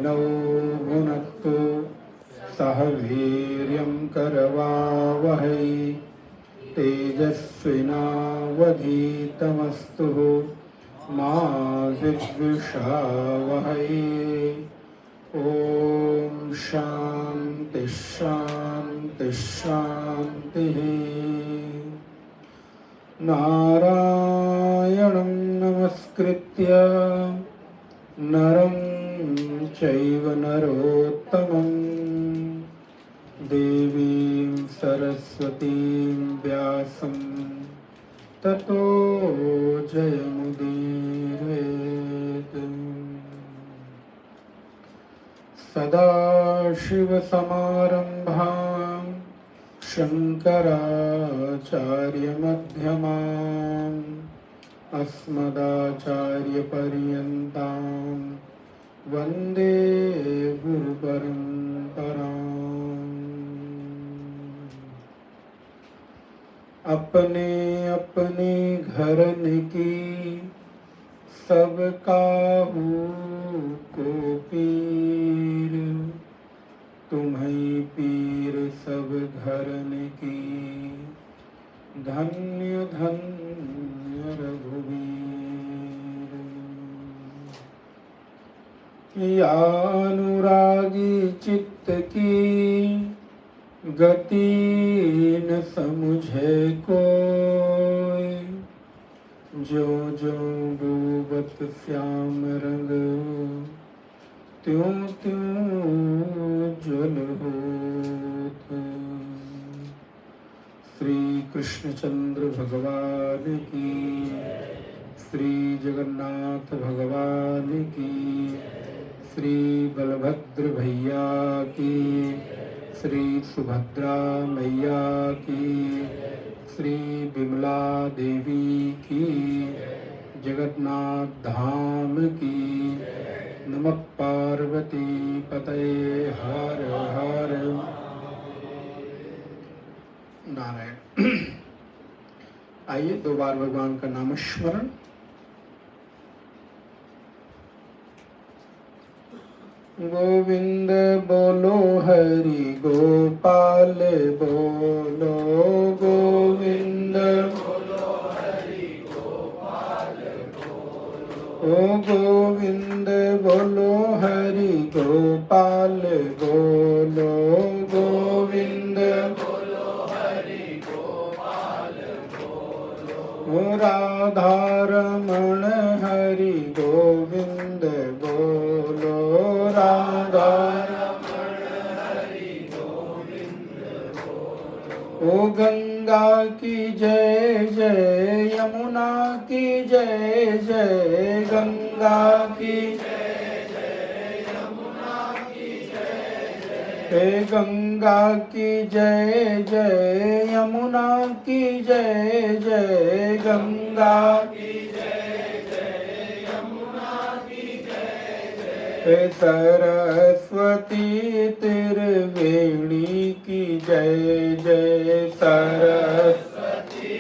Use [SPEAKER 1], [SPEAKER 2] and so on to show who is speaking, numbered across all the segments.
[SPEAKER 1] नौ भुनक्तु सह वीर्यं करवावहै तेजस्विनावधीतमस्तु मा विद्विषावहै। ॐ शान्ति शान्ति शान्तिः। नारायणं नमस्कृत्य नरं चैव नरोत्तमं देवीं सरस्वतीं व्यासं ततो जयमुदीरयेत्। सदाशिवसमारम्भां शङ्कराचार्यमध्यमाम् अस्मदाचार्यपर्यन्तां वन्दे गुरुपरम्पराम्। अपने अपने घर की सब काहू को पीर, तुम्हें पीर सब घरन की धन्य धन्य रघुवीर। या अनुरागी चित्त की गति न समझे कोई, जो जो डूबत श्याम रंग त्यों त्यों ज्वल होत। श्री कृष्णचंद्र भगवान की, श्री जगन्नाथ भगवान की, श्री बलभद्र भैया की, श्री सुभद्रा मैया की, श्री विमला देवी की, जगन्नाथ धाम की। नमः पार्वती पतये हर हर नारायण। आइए दो बार भगवान का नाम स्मरण। गोविंद बोलो हरि गोपाल बोलो, गोविंद बोलो हरि गोपाल बोलो। ओ गोविंद बोलो हरि गोपाल बोलो, गोविंद बोलो हरि गोपाल बोलो। ओ राधा रमण हरि गोविंद बोलो, राधा रमण हरि गोविंद बोलो। ओ गंगा की जय जय, यमुना की जय जय, गंगा की जय जय, यमुना की जय जय। हे गंगा की जय जय, यमुना की जय जय, गंगा की जय जय, यमुना की जय जय। हे सरस्वती त्रिवेणी की जय जय, सरस्वती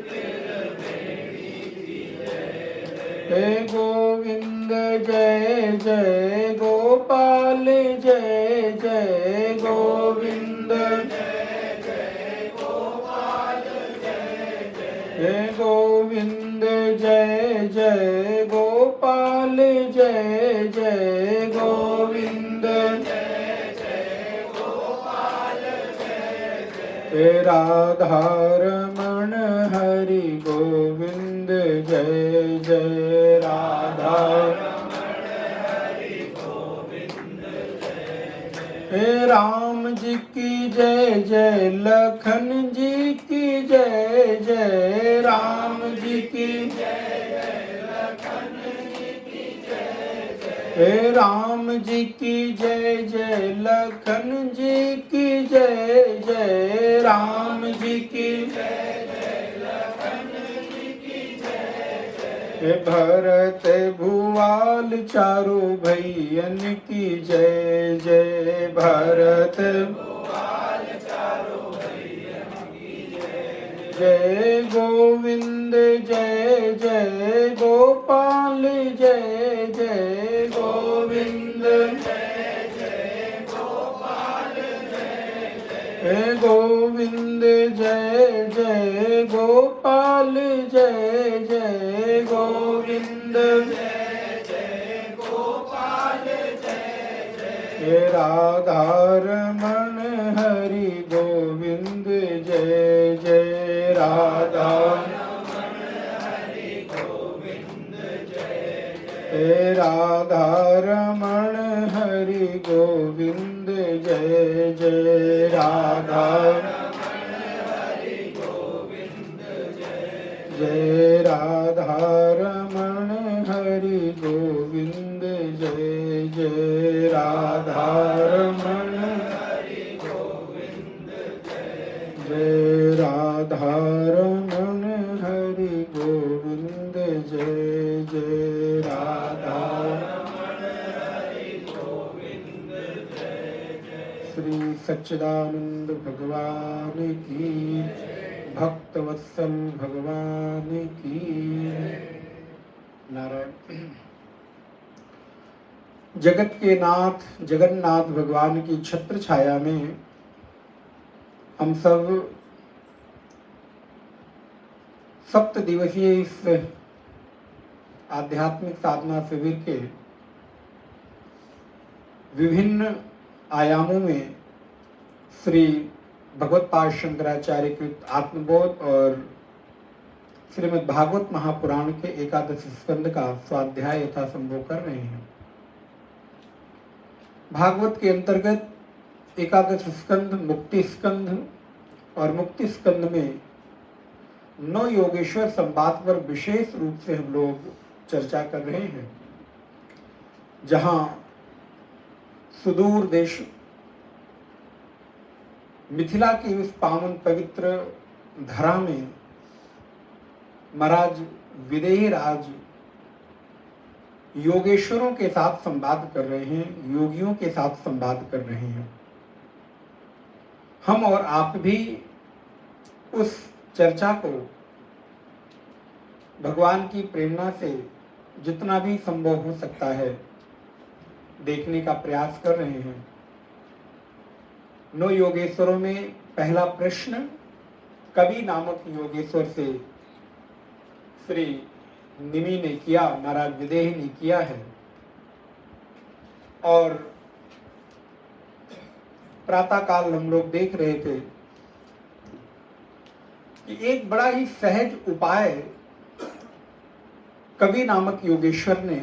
[SPEAKER 1] त्रिवेणी की जय जय। हे गोविंद जय जय, गोपाल जय जय, गोविंद जय जय, गोपाल जय जय। हे गोविंद जय जय, गोपाल जय जय, गोविंद जय जय, गोपाल जय जय। हे राधा रमण हरि गोविंद जय जय, राधा रमण हरि गोविंद जय जय। हे राम जी की जय जय, लखन जी की जय जय, राम जी की जय जय, लखन जी की जय जय। हे राम जी की जय जय, लखन जी की जय जय, राम जी की जय जय, लखन जी की जय जय। हे भरत भुआल चारों भैयन की जय जय, भरत भुआल चारों भैयन की जय जय। गोविंद जय जय, गोपाल जय जय, गोविंद जय हे गोविंद जय जय गोपाल जय जय गोविंद जय जय गोपाल जय जय हे राधा रमण हरि गोविंद जय जय राधा हे राधा रमण हरि गोविंद जय जय राधा जय राधा रमण हरि गोविंद जय जय राधा रमण जय राधा रमण हरि गोविंद जय जय राधा श्री सच्चिदानंद भगवान की, भक्तवत्सल भगवान की नारायण। जगत के नाथ जगन्नाथ भगवान की छत्र छाया में हम सब 7 दिवसीय इस आध्यात्मिक साधना शिविर के विभिन्न आयामों में श्री भगवत पाद शंकराचार्य कृत आत्मबोध और श्रीमद् भागवत महापुराण के 11 स्कंद का स्वाध्याय यथा संभव कर रहे हैं। भागवत के अंतर्गत 11 स्कंद मुक्ति स्कंद और मुक्ति स्कंद में 9 योगेश्वर संवाद पर विशेष रूप से हम लोग चर्चा कर रहे हैं, जहां सुदूर देश मिथिला की उस पावन पवित्र धरा में महाराज विदेही राज योगेश्वरों के साथ संवाद कर रहे हैं, योगियों के साथ संवाद कर रहे हैं। हम और आप भी उस चर्चा को भगवान की प्रेरणा से जितना भी संभव हो सकता है देखने का प्रयास कर रहे हैं। 9 योगेश्वरों में पहला प्रश्न कवि नामक योगेश्वर से श्री निमि ने किया, महाराज विदेही ने किया है। और प्रातः काल हम लोग देख रहे थे कि एक बड़ा ही सहज उपाय कवि नामक योगेश्वर ने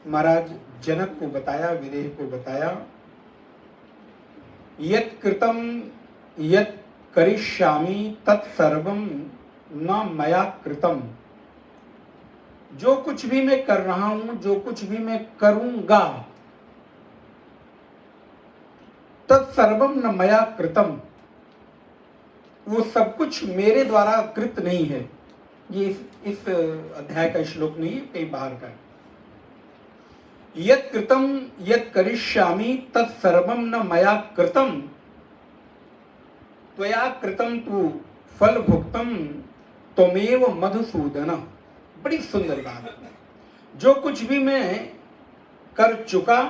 [SPEAKER 1] महाराज जनक को बताया, विदेह को बताया। यत् कृतम यत् करिष्यामि तत्सर्वं न मया कृतम। जो कुछ भी मैं कर रहा हूं, जो कुछ भी मैं करूंगा, तत्सर्वम न मया कृतम, वो सब कुछ मेरे द्वारा कृत नहीं है। ये इस अध्याय का श्लोक नहीं है, कहीं बाहर का। यत् कृतम यत् करिष्यामि तत्सर्वम न मया कृतम त्वया कृतम तु फल भुक्तम त्वमेव मधुसूदन। बड़ी सुंदर बात है। जो कुछ भी मैं कर चुका,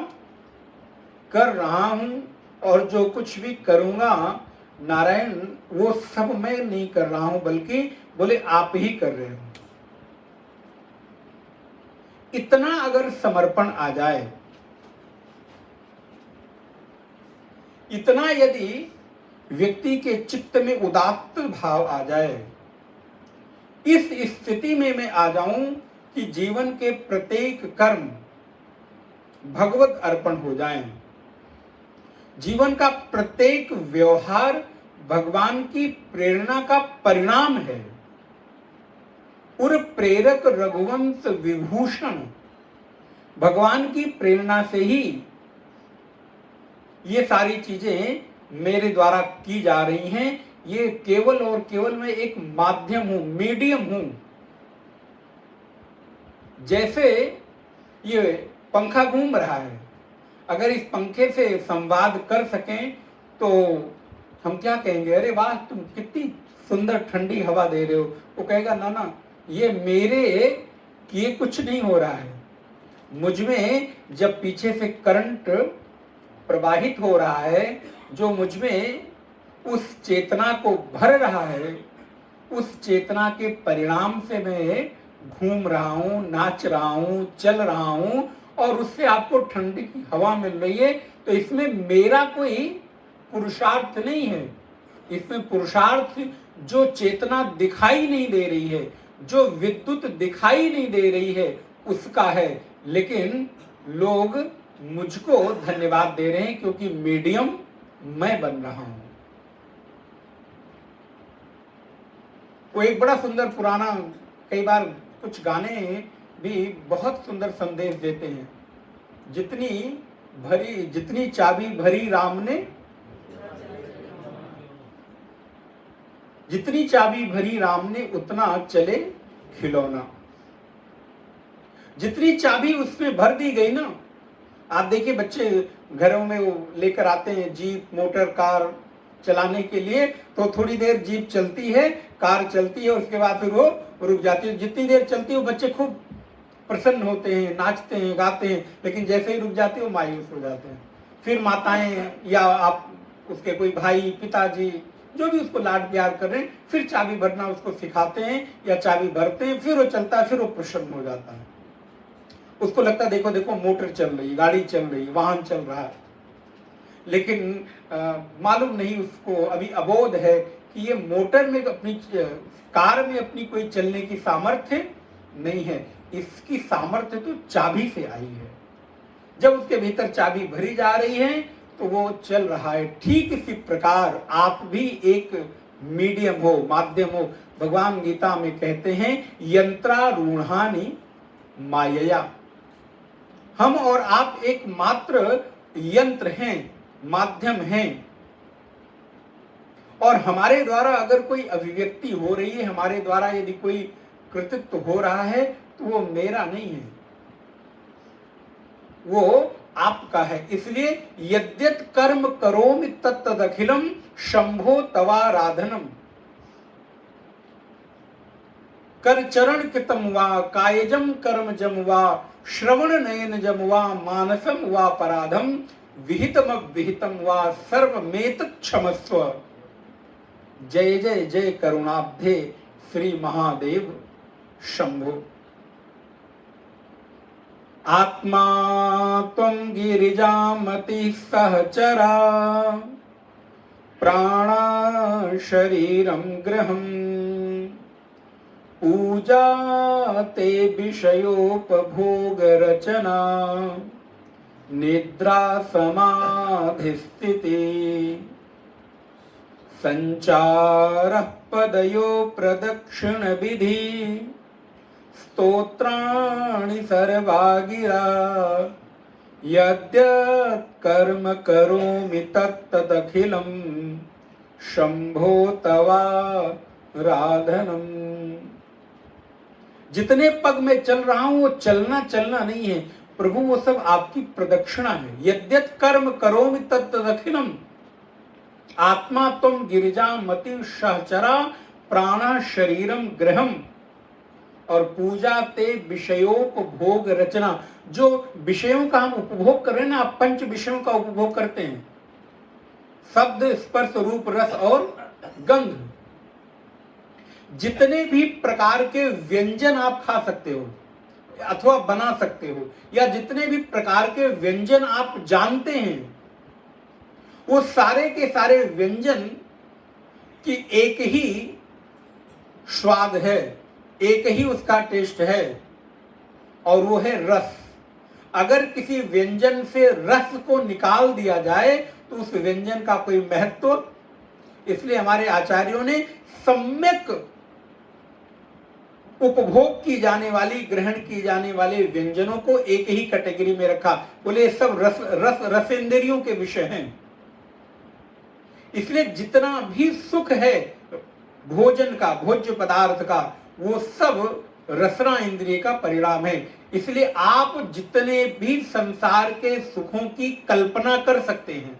[SPEAKER 1] कर रहा हूं और जो कुछ भी करूंगा नारायण, वो सब मैं नहीं कर रहा हूं, बल्कि बोले आप ही कर रहे हो। इतना अगर समर्पण आ जाए, इतना यदि व्यक्ति के चित्त में उदात्त भाव आ जाए, इस स्थिति में मैं आ जाऊं कि जीवन के प्रत्येक कर्म भगवत अर्पण हो जाएं, जीवन का प्रत्येक व्यवहार भगवान की प्रेरणा का परिणाम है। उर प्रेरक रघुवंश विभूषण, भगवान की प्रेरणा से ही ये सारी चीजें मेरे द्वारा की जा रही हैं। ये केवल और केवल मैं एक माध्यम हूं, मीडियम हूं। जैसे ये पंखा घूम रहा है, अगर इस पंखे से संवाद कर सकें तो हम क्या कहेंगे, अरे वाह तुम कितनी सुंदर ठंडी हवा दे रहे हो। वो कहेगा ना ना, ये मेरे किए कुछ नहीं हो रहा है। मुझ में जब पीछे से करंट प्रवाहित हो रहा है, जो मुझ में उस चेतना को भर रहा है, उस चेतना के परिणाम से मैं घूम रहा हूँ, नाच रहा हूँ, चल रहा हूँ और उससे आपको ठंडी की हवा मिल रही है, तो इसमें मेरा कोई पुरुषार्थ नहीं है। इसमें पुरुषार्थ जो चेतना दिखाई नहीं दे रही है, जो विद्युत दिखाई नहीं दे रही है, उसका है। लेकिन लोग मुझको धन्यवाद दे रहे हैं क्योंकि मीडियम मैं बन रहा हूं। वो एक बड़ा सुंदर पुराना, कई बार कुछ गाने भी बहुत सुंदर संदेश देते हैं। जितनी चाबी भरी राम ने, जितनी चाबी भरी राम ने उतना चले खिलौना। जितनी चाबी उसमें भर दी गई ना, आप देखिए बच्चे घरों में वो लेकर आते हैं जीप, मोटर, कार चलाने के लिए, तो थोड़ी देर जीप चलती है, कार चलती है, उसके बाद फिर वो रुक जाती है। जितनी देर चलती है वो बच्चे खूब प्रसन्न होते हैं, नाचते हैं, गाते हैं, लेकिन जैसे ही रुक जाती है वो मायूस हो जाते हैं। फिर माताएं या आप उसके कोई भाई, पिताजी, जो भी उसको लाड प्यार कर रहे हैं, फिर चाबी भरना उसको सिखाते हैं या चाबी भरते हैं, फिर वो चलता है, फिर वो प्रसन्न हो जाता है। उसको लगता है देखो देखो मोटर चल रही, गाड़ी चल रही, वाहन चल रहा है। लेकिन मालूम नहीं उसको, अभी अबोध है कि ये मोटर में अपनी, कार में अपनी कोई चलने की सामर्थ्य नहीं है। इसकी सामर्थ्य तो चाबी से आई है। जब उसके भीतर चाबी भरी जा रही है तो वो चल रहा है। ठीक इसी प्रकार आप भी एक मीडियम हो, माध्यम हो। भगवान गीता में कहते हैं यंत्रारूढ़ानि मायया। हम और आप एक मात्र यंत्र हैं, माध्यम हैं, और हमारे द्वारा अगर कोई अभिव्यक्ति हो रही है, हमारे द्वारा यदि कोई कृतित्व हो रहा है, तो वो मेरा नहीं है, वो आपका है। इसलिए यद्यत कर्म करोमि तत्तदखिलम शंभो तवाराधनम। कर चरण कृतम वा कायजम कर्मजम वा श्रवण नयनजम वा मानसम वा पराधम विहितम विहितम वा सर्वमेत क्षमस्व। जय जय जय करुणाब्धे श्री महादेव शंभो। आत्मा त्वं गिरिजामति सहचरा प्राणा शरीरं गृहम् पूजा ते विषयोपभोग रचना निद्रा समाधि स्थिति संचारः पदयो प्रदक्षिण विधि स्तोत्राणि सर्वा गिरा यद्यत् कर्म करोमि तत्तदखिलं शंभो तवाराधनम्। जितने पग में चल रहा हूं वो चलना नहीं है प्रभु, वो सब आपकी प्रदक्षिणा है। यद्यत् कर्म करोमि तत्तदखिलम्। आत्मा तुम गिरिजा मति सहचरा प्राणा शरीरम गृहम। और पूजा ते विषयोपभोग रचना। जो विषयों का हम उपभोग कर रहे हैं ना, आप पंच विषयों का उपभोग करते हैं, शब्द, स्पर्श, रूप, रस और गंध। जितने भी प्रकार के व्यंजन आप खा सकते हो अथवा बना सकते हो, या जितने भी प्रकार के व्यंजन आप जानते हैं, वो सारे के सारे व्यंजन की एक ही स्वाद है, एक ही उसका टेस्ट है, और वो है रस। अगर किसी व्यंजन से रस को निकाल दिया जाए तो उस व्यंजन का कोई महत्व। इसलिए हमारे आचार्यों ने सम्यक उपभोग की जाने वाली, ग्रहण की जाने वाले व्यंजनों को एक ही कैटेगरी में रखा। बोले सब रसेंद्रियों के विषय हैं। इसलिए जितना भी सुख है भोजन का, भोज्य पदार्थ का, वो सब रसना इंद्रिय का परिणाम है। इसलिए आप जितने भी संसार के सुखों की कल्पना कर सकते हैं,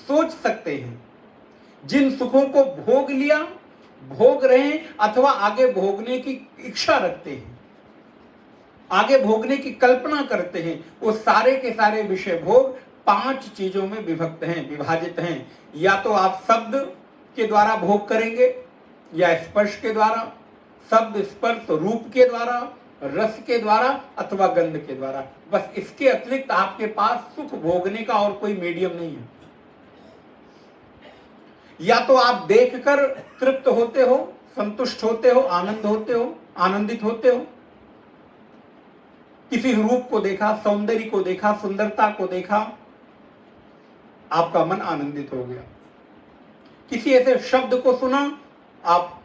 [SPEAKER 1] सोच सकते हैं, जिन सुखों को भोग लिया, भोग रहे हैं, अथवा आगे भोगने की इच्छा रखते हैं, आगे भोगने की कल्पना करते हैं, वो सारे के सारे विषय भोग 5 चीजों में विभक्त हैं, विभाजित हैं। या तो आप शब्द, के द्वारा भोग करेंगे या स्पर्श के द्वारा, शब्द स्पर्श रूप के द्वारा, रस के द्वारा अथवा गंध के द्वारा। बस इसके अतिरिक्त आपके पास सुख भोगने का और कोई मीडियम नहीं है। या तो आप देखकर तृप्त होते हो, संतुष्ट होते हो, आनंदित होते हो। किसी रूप को देखा, सौंदर्य को देखा, सुंदरता को देखा, आपका मन आनंदित हो गया। किसी ऐसे शब्द को सुना, आप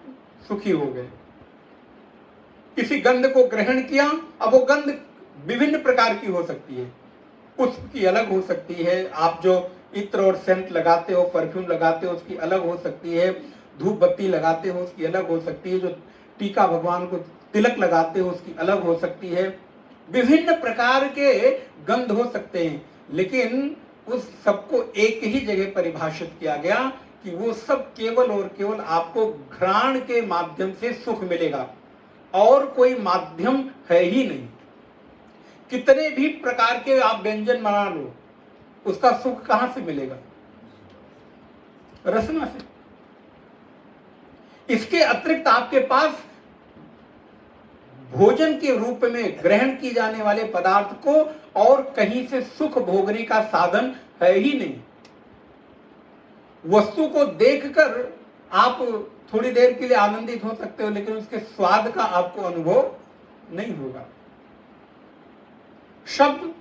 [SPEAKER 1] सुखी हो गए। किसी गंध को ग्रहण किया, अब वो गंध विभिन्न प्रकार की हो सकती है। पुष्प की अलग हो सकती है, आप जो इत्र और सेंट लगाते हो, परफ्यूम लगाते हो, उसकी अलग हो सकती है। धूप बत्ती लगाते हो, उसकी अलग हो सकती है। जो टीका भगवान को तिलक लगाते हो, उसकी अलग हो सकती है। विभिन्न प्रकार के गंध हो सकते हैं, लेकिन उस सबको एक ही जगह परिभाषित किया गया कि वो सब केवल और केवल आपको घ्राण के माध्यम से सुख मिलेगा, और कोई माध्यम है ही नहीं। कितने भी प्रकार के आप व्यंजन बना लो, उसका सुख कहां से मिलेगा? रसना से। इसके अतिरिक्त आपके पास भोजन के रूप में ग्रहण की जाने वाले पदार्थ को और कहीं से सुख भोगने का साधन है ही नहीं। वस्तु को देखकर आप थोड़ी देर के लिए आनंदित हो सकते हो, लेकिन उसके स्वाद का आपको अनुभव नहीं होगा। शब्द,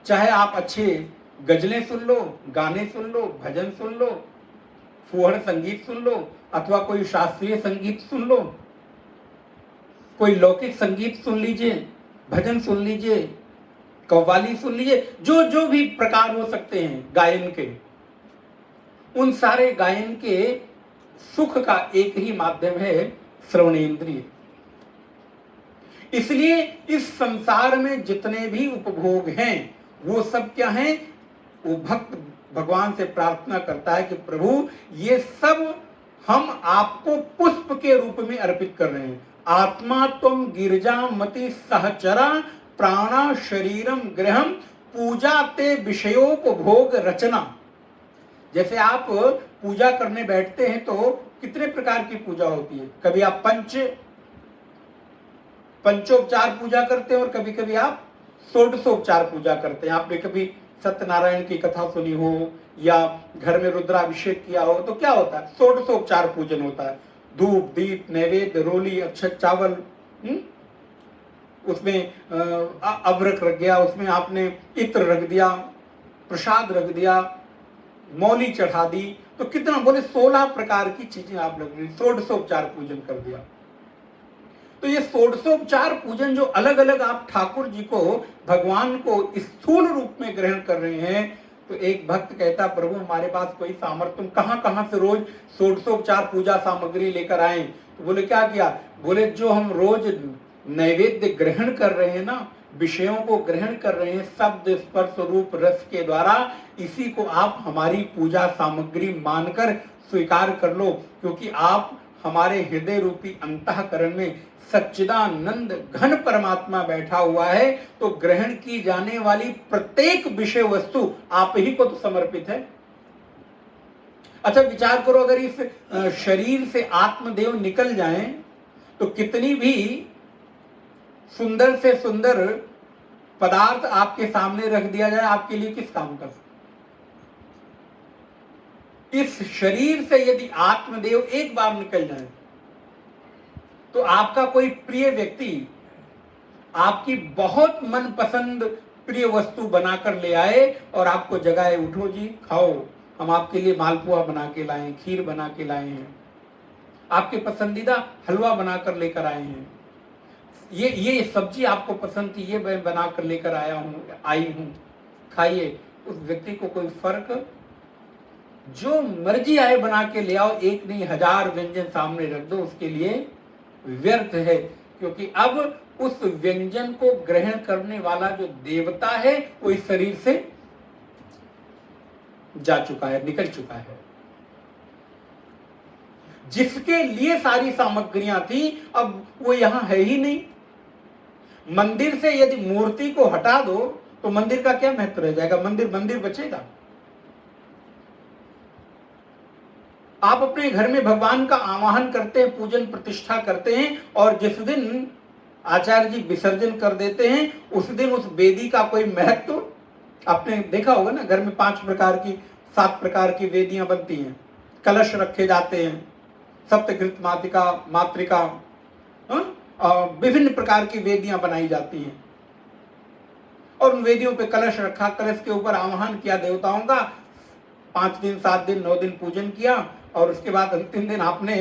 [SPEAKER 1] चाहे आप अच्छे गजलें सुन लो, गाने सुन लो, भजन सुन लो, फुहड़ संगीत सुन लो, अथवा कोई शास्त्रीय संगीत सुन लो, कोई लौकिक संगीत सुन लीजिए, भजन सुन लीजिए, कव्वाली सुन लीजिए, जो जो भी प्रकार हो सकते हैं गायन के, उन सारे गायन के सुख का एक ही माध्यम है श्रवणेंद्रिय। इसलिए इस संसार में जितने भी उपभोग हैं, वो सब क्या हैं? वो भक्त भगवान से प्रार्थना करता है कि प्रभु, ये सब हम आपको पुष्प के रूप में अर्पित कर रहे हैं। आत्मा तुम गिरजा मति सहचरा प्राणा शरीरम गृहम पूजा ते विषयोपभोग रचना। जैसे आप पूजा करने बैठते हैं तो कितने प्रकार की पूजा होती है। कभी आप पंचोपचार पूजा करते हैं और कभी कभी आप षोडशोपचार पूजा करते हैं। आपने कभी सत्यनारायण की कथा सुनी हो या घर में रुद्राभिषेक किया हो तो क्या होता है? षोडशोपचार पूजन होता है। धूप, दीप, नैवेद्य, रोली, अक्षत, चावल, उसमें अभ्रक रख दिया, उसमें आपने इत्र रख दिया, प्रसाद रख दिया, मौली चढ़ा दी, तो कितना बोले 16 प्रकार की चीजें आप लग रही, षोडशोपचार पूजन कर दिया। तो ये षोडशोपचार पूजन जो अलग अलग आप ठाकुर जी को, भगवान को स्थूल रूप में ग्रहण कर रहे हैं, तो एक भक्त कहता, प्रभु हमारे पास कोई सामर्थ्य, तुम कहां से रोज षोडशोपचार पूजा सामग्री लेकर आए? तो बोले क्या किया? बोले जो हम रोज नैवेद्य ग्रहण कर रहे हैं ना, विषयों को ग्रहण कर रहे हैं शब्द स्पर्श रूप रस के द्वारा, इसी को आप हमारी पूजा सामग्री मानकर स्वीकार कर लो, क्योंकि आप हमारे हृदय रूपी अंतःकरण में सच्चिदानंद घन परमात्मा बैठा हुआ है। तो ग्रहण की जाने वाली प्रत्येक विषय वस्तु आप ही को तो समर्पित है। अच्छा विचार करो, अगर इस शरीर से आत्मदेव निकल जाएं तो कितनी भी सुंदर से सुंदर पदार्थ आपके सामने रख दिया जाए, आपके लिए किस काम का? इस शरीर से यदि आत्मदेव एक बार निकल जाए तो आपका कोई प्रिय व्यक्ति आपकी बहुत मनपसंद प्रिय वस्तु बनाकर ले आए और आपको जगाए, उठो जी खाओ, हम आपके लिए मालपुआ बना के लाए हैं, खीर बना के लाए हैं, आपके पसंदीदा हलवा बनाकर लेकर आए हैं, ये सब्जी आपको पसंद थी, ये मैं बनाकर लेकर आई हूं, खाइए। उस व्यक्ति को कोई फर्क? जो मर्जी आए बना के ले आओ, एक नहीं 1000 व्यंजन सामने रख दो, उसके लिए व्यर्थ है, क्योंकि अब उस व्यंजन को ग्रहण करने वाला जो देवता है वो इस शरीर से जा चुका है, निकल चुका है। जिसके लिए सारी सामग्रियां थी अब वो यहां है ही नहीं। मंदिर से यदि मूर्ति को हटा दो तो मंदिर का क्या महत्व रह जाएगा? मंदिर बचेगा? आप अपने घर में भगवान का आवाहन करते हैं, पूजन प्रतिष्ठा करते हैं, और जिस दिन आचार्य जी विसर्जन कर देते हैं उस दिन उस वेदी का कोई महत्व आपने देखा होगा ना। घर में 5 प्रकार की 7 प्रकार की वेदियां बनती हैं, कलश रखे जाते हैं, सप्तघृत मातृका मातृका, विभिन्न प्रकार की वेदियां बनाई जाती हैं, और उन वेदियों पे कलश रखा, कलश के ऊपर आवाहन किया देवताओं का, 5 दिन 7 दिन 9 दिन पूजन किया, और उसके बाद अंतिम दिन आपने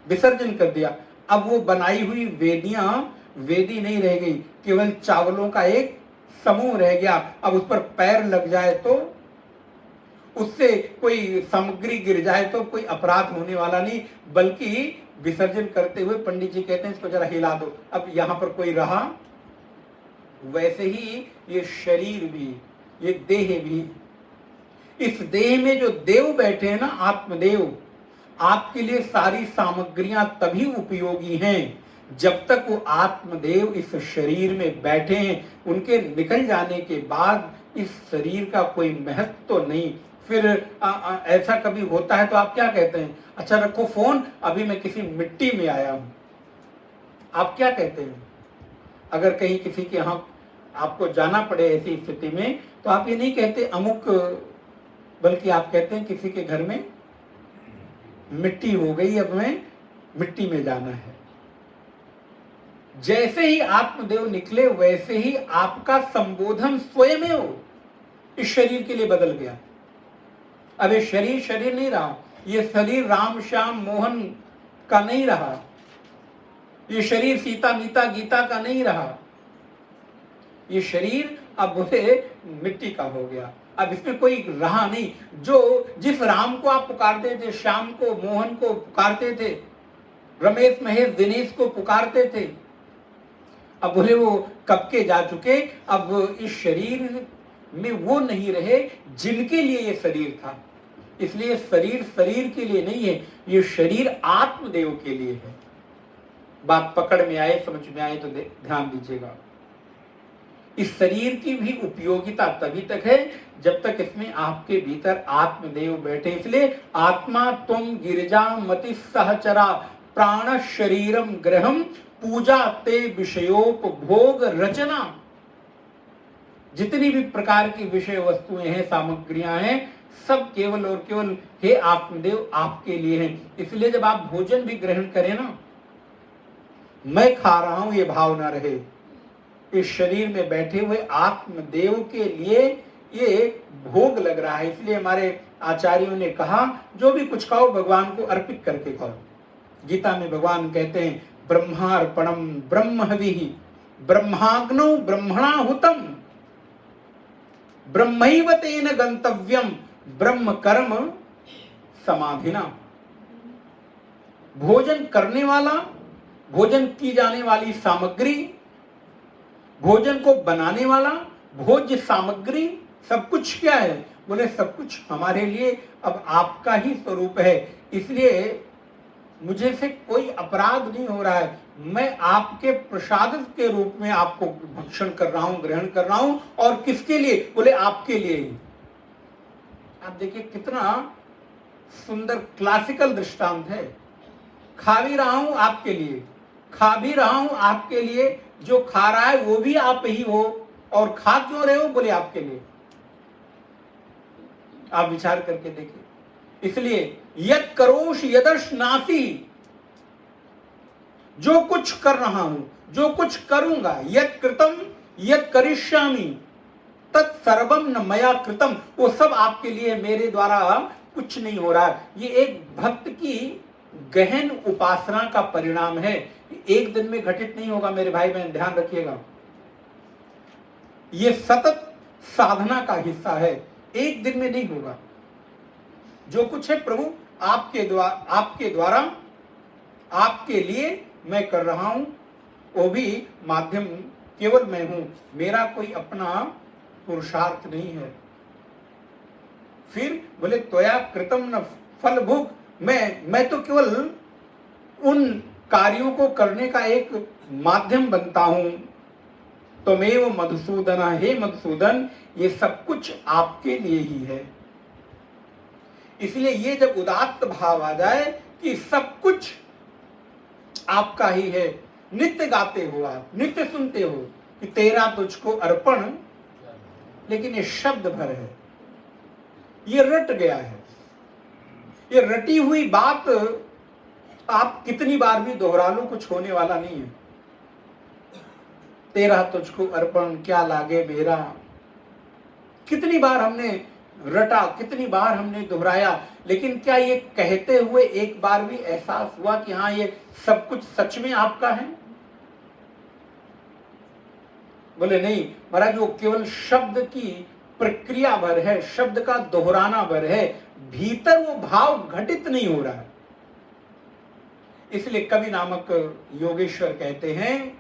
[SPEAKER 1] विसर्जन कर दिया। अब वो बनाई हुई वेदियां वेदी नहीं रह गई, केवल चावलों का एक समूह रह गया। अब उस पर पैर लग जाए तो, उससे कोई सामग्री गिर जाए तो कोई अपराध होने वाला नहीं, बल्कि विसर्जन करते हुए पंडित जी कहते हैं इसको जरा हिला दो, अब यहां पर कोई रहा। वैसे ही ये शरीर भी, ये देह भी, इस देह में जो देव बैठे हैं ना, आत्मदेव, आपके लिए सारी सामग्रियां तभी उपयोगी हैं जब तक वो आत्मदेव इस शरीर में बैठे हैं। उनके निकल जाने के बाद इस शरीर का कोई महत्व तो नहीं। फिर ऐसा कभी होता है तो आप क्या कहते हैं, अच्छा रखो फोन, अभी मैं किसी मिट्टी में आया हूं। आप क्या कहते हैं? अगर कहीं किसी के यहाँ आपको जाना पड़े ऐसी स्थिति में, तो आप ये नहीं कहते अमुक, बल्कि आप कहते हैं किसी के घर में मिट्टी हो गई, अब मैं मिट्टी में जाना है। जैसे ही आत्मदेव निकले वैसे ही आपका संबोधन स्वयं इस शरीर के लिए बदल गया। अब ये शरीर शरीर नहीं रहा, ये शरीर राम श्याम मोहन का नहीं रहा, ये शरीर सीता मीता गीता का नहीं रहा, ये शरीर अब बोले मिट्टी का हो गया। अब इसमें कोई रहा नहीं। जो जिस राम को आप पुकारते थे, श्याम को मोहन को पुकारते थे, रमेश महेश दिनेश को पुकारते थे, अब बोले वो कब के जा चुके। अब इस शरीर में वो नहीं रहे जिनके लिए ये शरीर था। इसलिए शरीर शरीर के लिए नहीं है, ये शरीर आत्मदेव के लिए है। बात पकड़ में आए, समझ में आए तो ध्यान दीजिएगा। इस शरीर की भी उपयोगिता तभी तक है जब तक इसमें आपके भीतर आत्मदेव बैठे। इसलिए आत्मा तुम गिरिजा मति सहचरा प्राण शरीरम ग्रहम पूजा ते विषयोपभोग रचना। जितनी भी प्रकार की विषय वस्तुएं हैं, सामग्रियां हैं, सब केवल और केवल हे आत्मदेव आपके लिए हैं। इसलिए जब आप भोजन भी ग्रहण करें ना, मैं खा रहा हूं ये भाव ना रहे, इस शरीर में बैठे हुए आत्मदेव के लिए ये भोग लग रहा है। इसलिए हमारे आचार्यों ने कहा जो भी कुछ खाओ भगवान को अर्पित करके खाओ। गीता में भगवान कहते हैं ब्रह्मार्पणम ब्रह्महविः ब्रह्माग्नौ ब्रह्मणाहुतम ब्रह्मैव तेन गंतव्यम ब्रह्म कर्म समाधिना। भोजन करने वाला, भोजन की जाने वाली सामग्री, भोजन को बनाने वाला, भोज्य सामग्री, सब कुछ क्या है? बोले सब कुछ हमारे लिए अब आपका ही स्वरूप है। इसलिए मुझे से कोई अपराध नहीं हो रहा है, मैं आपके प्रसाद के रूप में आपको भक्षण कर रहा हूं, ग्रहण कर रहा हूं। और किसके लिए? बोले आपके लिए ही। आप देखिए कितना सुंदर क्लासिकल दृष्टांत है। खा भी रहा हूं आपके लिए, खा भी रहा हूं आपके लिए, जो खा रहा है वो भी आप ही हो, और खा क्यों रहे हो? बोले आपके लिए। आप विचार करके देखिए। इसलिए यत् करोषि यदश नासी, जो कुछ कर रहा हूं, जो कुछ करूंगा, यत् कृतम यत् करिष्यामि तत्सर्वम न मया कृतम, वो सब आपके लिए, मेरे द्वारा कुछ नहीं हो रहा। ये एक भक्त की गहन उपासना का परिणाम है। एक दिन में घटित नहीं होगा मेरे भाई बहन, ध्यान रखिएगा। ये सतत साधना का हिस्सा है, एक दिन में नहीं होगा। जो कुछ है प्रभु आपके द्वारा आपके लिए मैं कर रहा हूं, वो भी माध्यम केवल मैं हूं, मेरा कोई अपना पुरुषार्थ नहीं है। फिर बोले त्वया कृतम न फल भुग, मैं तो केवल उन कार्यों को करने का एक माध्यम बनता हूं। त्वमेव मधुसूदन, हे मधुसूदन, ये सब कुछ आपके लिए ही है। इसलिए ये जब उदात्त भाव आ जाए कि सब कुछ आपका ही है, नित्य गाते हो आप, नित्य सुनते हो कि तेरा तुझको अर्पण, लेकिन ये शब्द भर है, ये रट गया है। ये रटी हुई बात आप कितनी बार भी दोहरा लो, कुछ होने वाला नहीं है। तेरा तुझको अर्पण क्या लागे मेरा, कितनी बार हमने रटा, कितनी बार हमने दोहराया, लेकिन क्या ये कहते हुए एक बार भी एहसास हुआ कि हाँ ये सब कुछ सच में आपका है? बोले नहीं महाराज, वो केवल शब्द की प्रक्रिया भर है, शब्द का दोहराना भर है, भीतर वो भाव घटित नहीं हो रहा है। इसलिए कवि नामक योगेश्वर कहते हैं,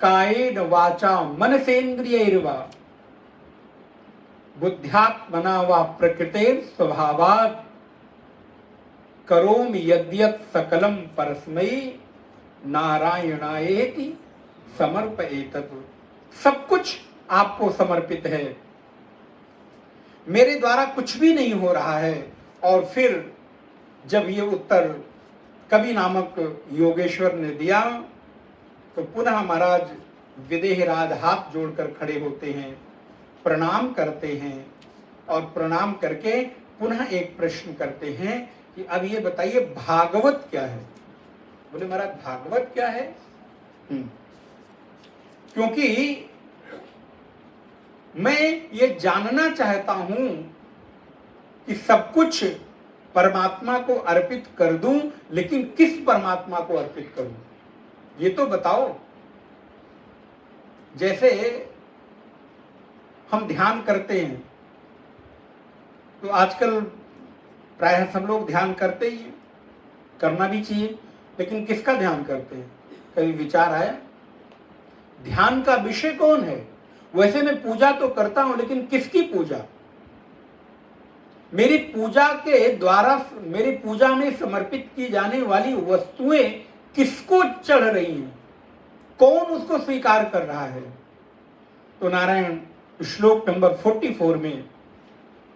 [SPEAKER 1] कायेन वाचा मनसेन्द्रियैर्वा बुद्ध्यात्मना वा प्रकृतेर स्वभावात् करोमि यद्यत् सकलम परस्मै नारायणायेति समर्पयेतत्। सब कुछ आपको समर्पित है, मेरे द्वारा कुछ भी नहीं हो रहा है। और फिर जब ये उत्तर कवि नामक योगेश्वर ने दिया तो पुनः महाराज विदेहराज हाथ जोड़कर खड़े होते हैं, प्रणाम करते हैं और प्रणाम करके पुनः एक प्रश्न करते हैं कि अब ये बताइए भागवत क्या है? बोले महाराज भागवत क्या है? क्योंकि मैं ये जानना चाहता हूं कि सब कुछ परमात्मा को अर्पित कर दूं, लेकिन किस परमात्मा को अर्पित करूं ये तो बताओ। जैसे हम ध्यान करते हैं तो आजकल प्रायः सब लोग ध्यान करते ही हैं, करना भी चाहिए, लेकिन किसका ध्यान करते हैं? कभी विचार आया ध्यान का विषय कौन है? वैसे मैं पूजा तो करता हूं, लेकिन किसकी पूजा? मेरी पूजा के द्वारा, मेरी पूजा में समर्पित की जाने वाली वस्तुएं किसको चढ़ रही हैं? कौन उसको स्वीकार कर रहा है? तो नारायण श्लोक नंबर 44 में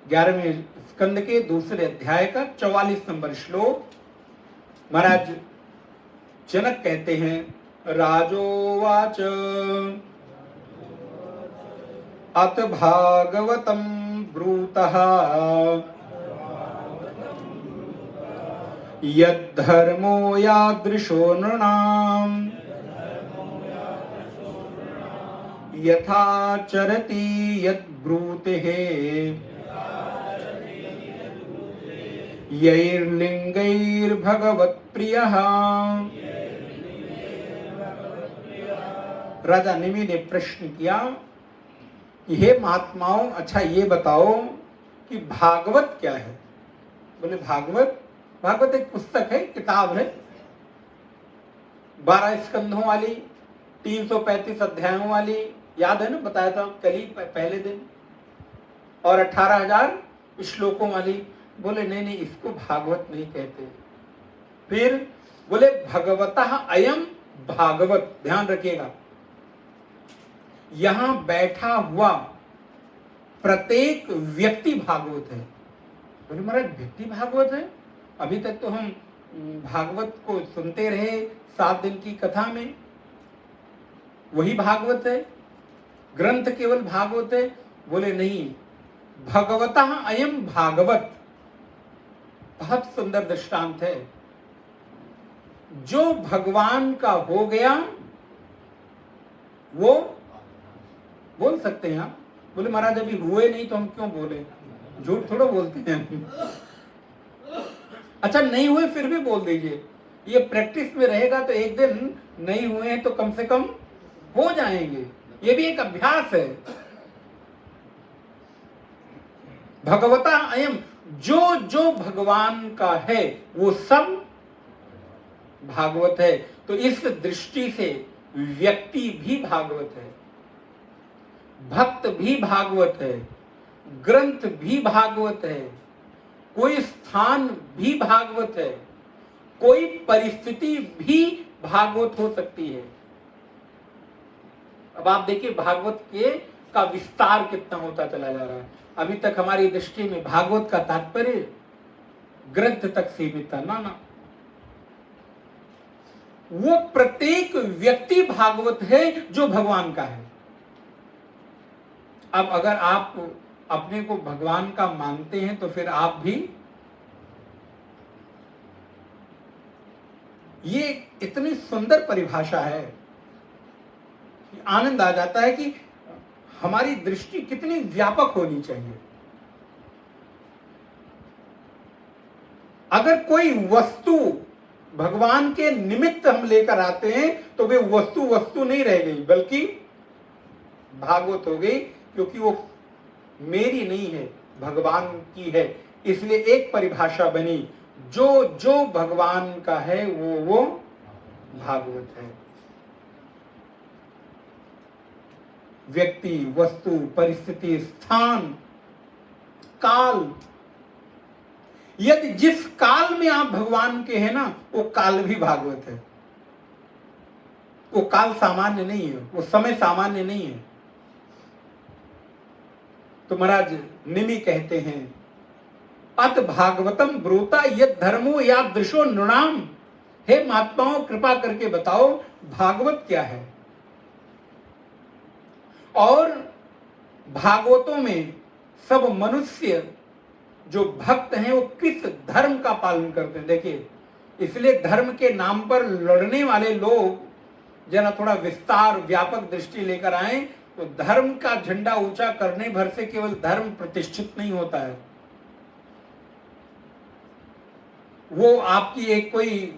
[SPEAKER 1] 11वें स्कंद के दूसरे अध्याय का 44 नंबर श्लोक, महाराज जनक कहते हैं, राजोवाच अत भागवतम ब्रूतः यद्धर्मो यादृशो नृणाम् यथा चरति यद्ब्रूतेः यैर्लिंगैर्भगवत्प्रियः। राजा निमि ने प्रश्न किया, हे महात्माओं, अच्छा ये बताओ कि भागवत क्या है? बोले भागवत, भागवत एक पुस्तक है, किताब है, 12 स्कंधों वाली, 335 अध्यायों वाली, याद है ना, बताया था कल ही पहले दिन, और 18,000 श्लोकों वाली। बोले नहीं नहीं, इसको भागवत नहीं कहते। फिर बोले भगवतः अयम भागवत, ध्यान रखिएगा, यहां बैठा हुआ प्रत्येक व्यक्ति भागवत है। बोले महाराज व्यक्ति भागवत है? अभी तक तो हम भागवत को सुनते रहे 7 दिन की कथा में, वही भागवत है, ग्रंथ केवल भागवत है। बोले नहीं, भगवतः अयम भागवत, बहुत सुंदर दृष्टांत है। जो भगवान का हो गया वो बोल सकते हैं आप। बोले महाराज अभी हुए नहीं तो हम क्यों बोले, झूठ थोड़ा बोलते हैं। अच्छा नहीं हुए फिर भी बोल दीजिए, ये प्रैक्टिस में रहेगा तो एक दिन नहीं हुए हैं तो कम से कम हो जाएंगे, ये भी एक अभ्यास है। भगवता अयम, जो जो भगवान का है वो सब भागवत है। तो इस दृष्टि से व्यक्ति भी भागवत है, भक्त भी भागवत है, ग्रंथ भी भागवत है, कोई स्थान भी भागवत है, कोई परिस्थिति भी भागवत हो सकती है। अब आप देखिए भागवत के का विस्तार कितना होता चला जा रहा है। अभी तक हमारी दृष्टि में भागवत का तात्पर्य ग्रंथ तक सीमित था। ना ना, वो प्रत्येक व्यक्ति भागवत है जो भगवान का है। अब अगर आप अपने को भगवान का मानते हैं तो फिर आप भी, ये इतनी सुंदर परिभाषा है कि आनंद आ जाता है कि हमारी दृष्टि कितनी व्यापक होनी चाहिए। अगर कोई वस्तु भगवान के निमित्त हम लेकर आते हैं तो वे वस्तु वस्तु नहीं रह गई, बल्कि भागवत हो गई, क्योंकि वो मेरी नहीं है, भगवान की है। इसलिए एक परिभाषा बनी, जो जो भगवान का है वो भागवत है। व्यक्ति, वस्तु, परिस्थिति, स्थान, काल, यदि जिस काल में आप भगवान के हैं ना, वो काल भी भागवत है। वो काल सामान्य नहीं है, वो समय सामान्य नहीं है। तो महाराज निमि कहते हैं, अत भागवतम ब्रूता यद धर्मो या दृशो नृणाम। हे महात्माओं, कृपा करके बताओ भागवत क्या है, और भागवतों में सब मनुष्य जो भक्त हैं वो किस धर्म का पालन करते हैं। देखिए, इसलिए धर्म के नाम पर लड़ने वाले लोग जरा थोड़ा विस्तार, व्यापक दृष्टि लेकर आए तो धर्म का झंडा ऊंचा करने भर से केवल धर्म प्रतिष्ठित नहीं होता है। वो आपकी एक कोई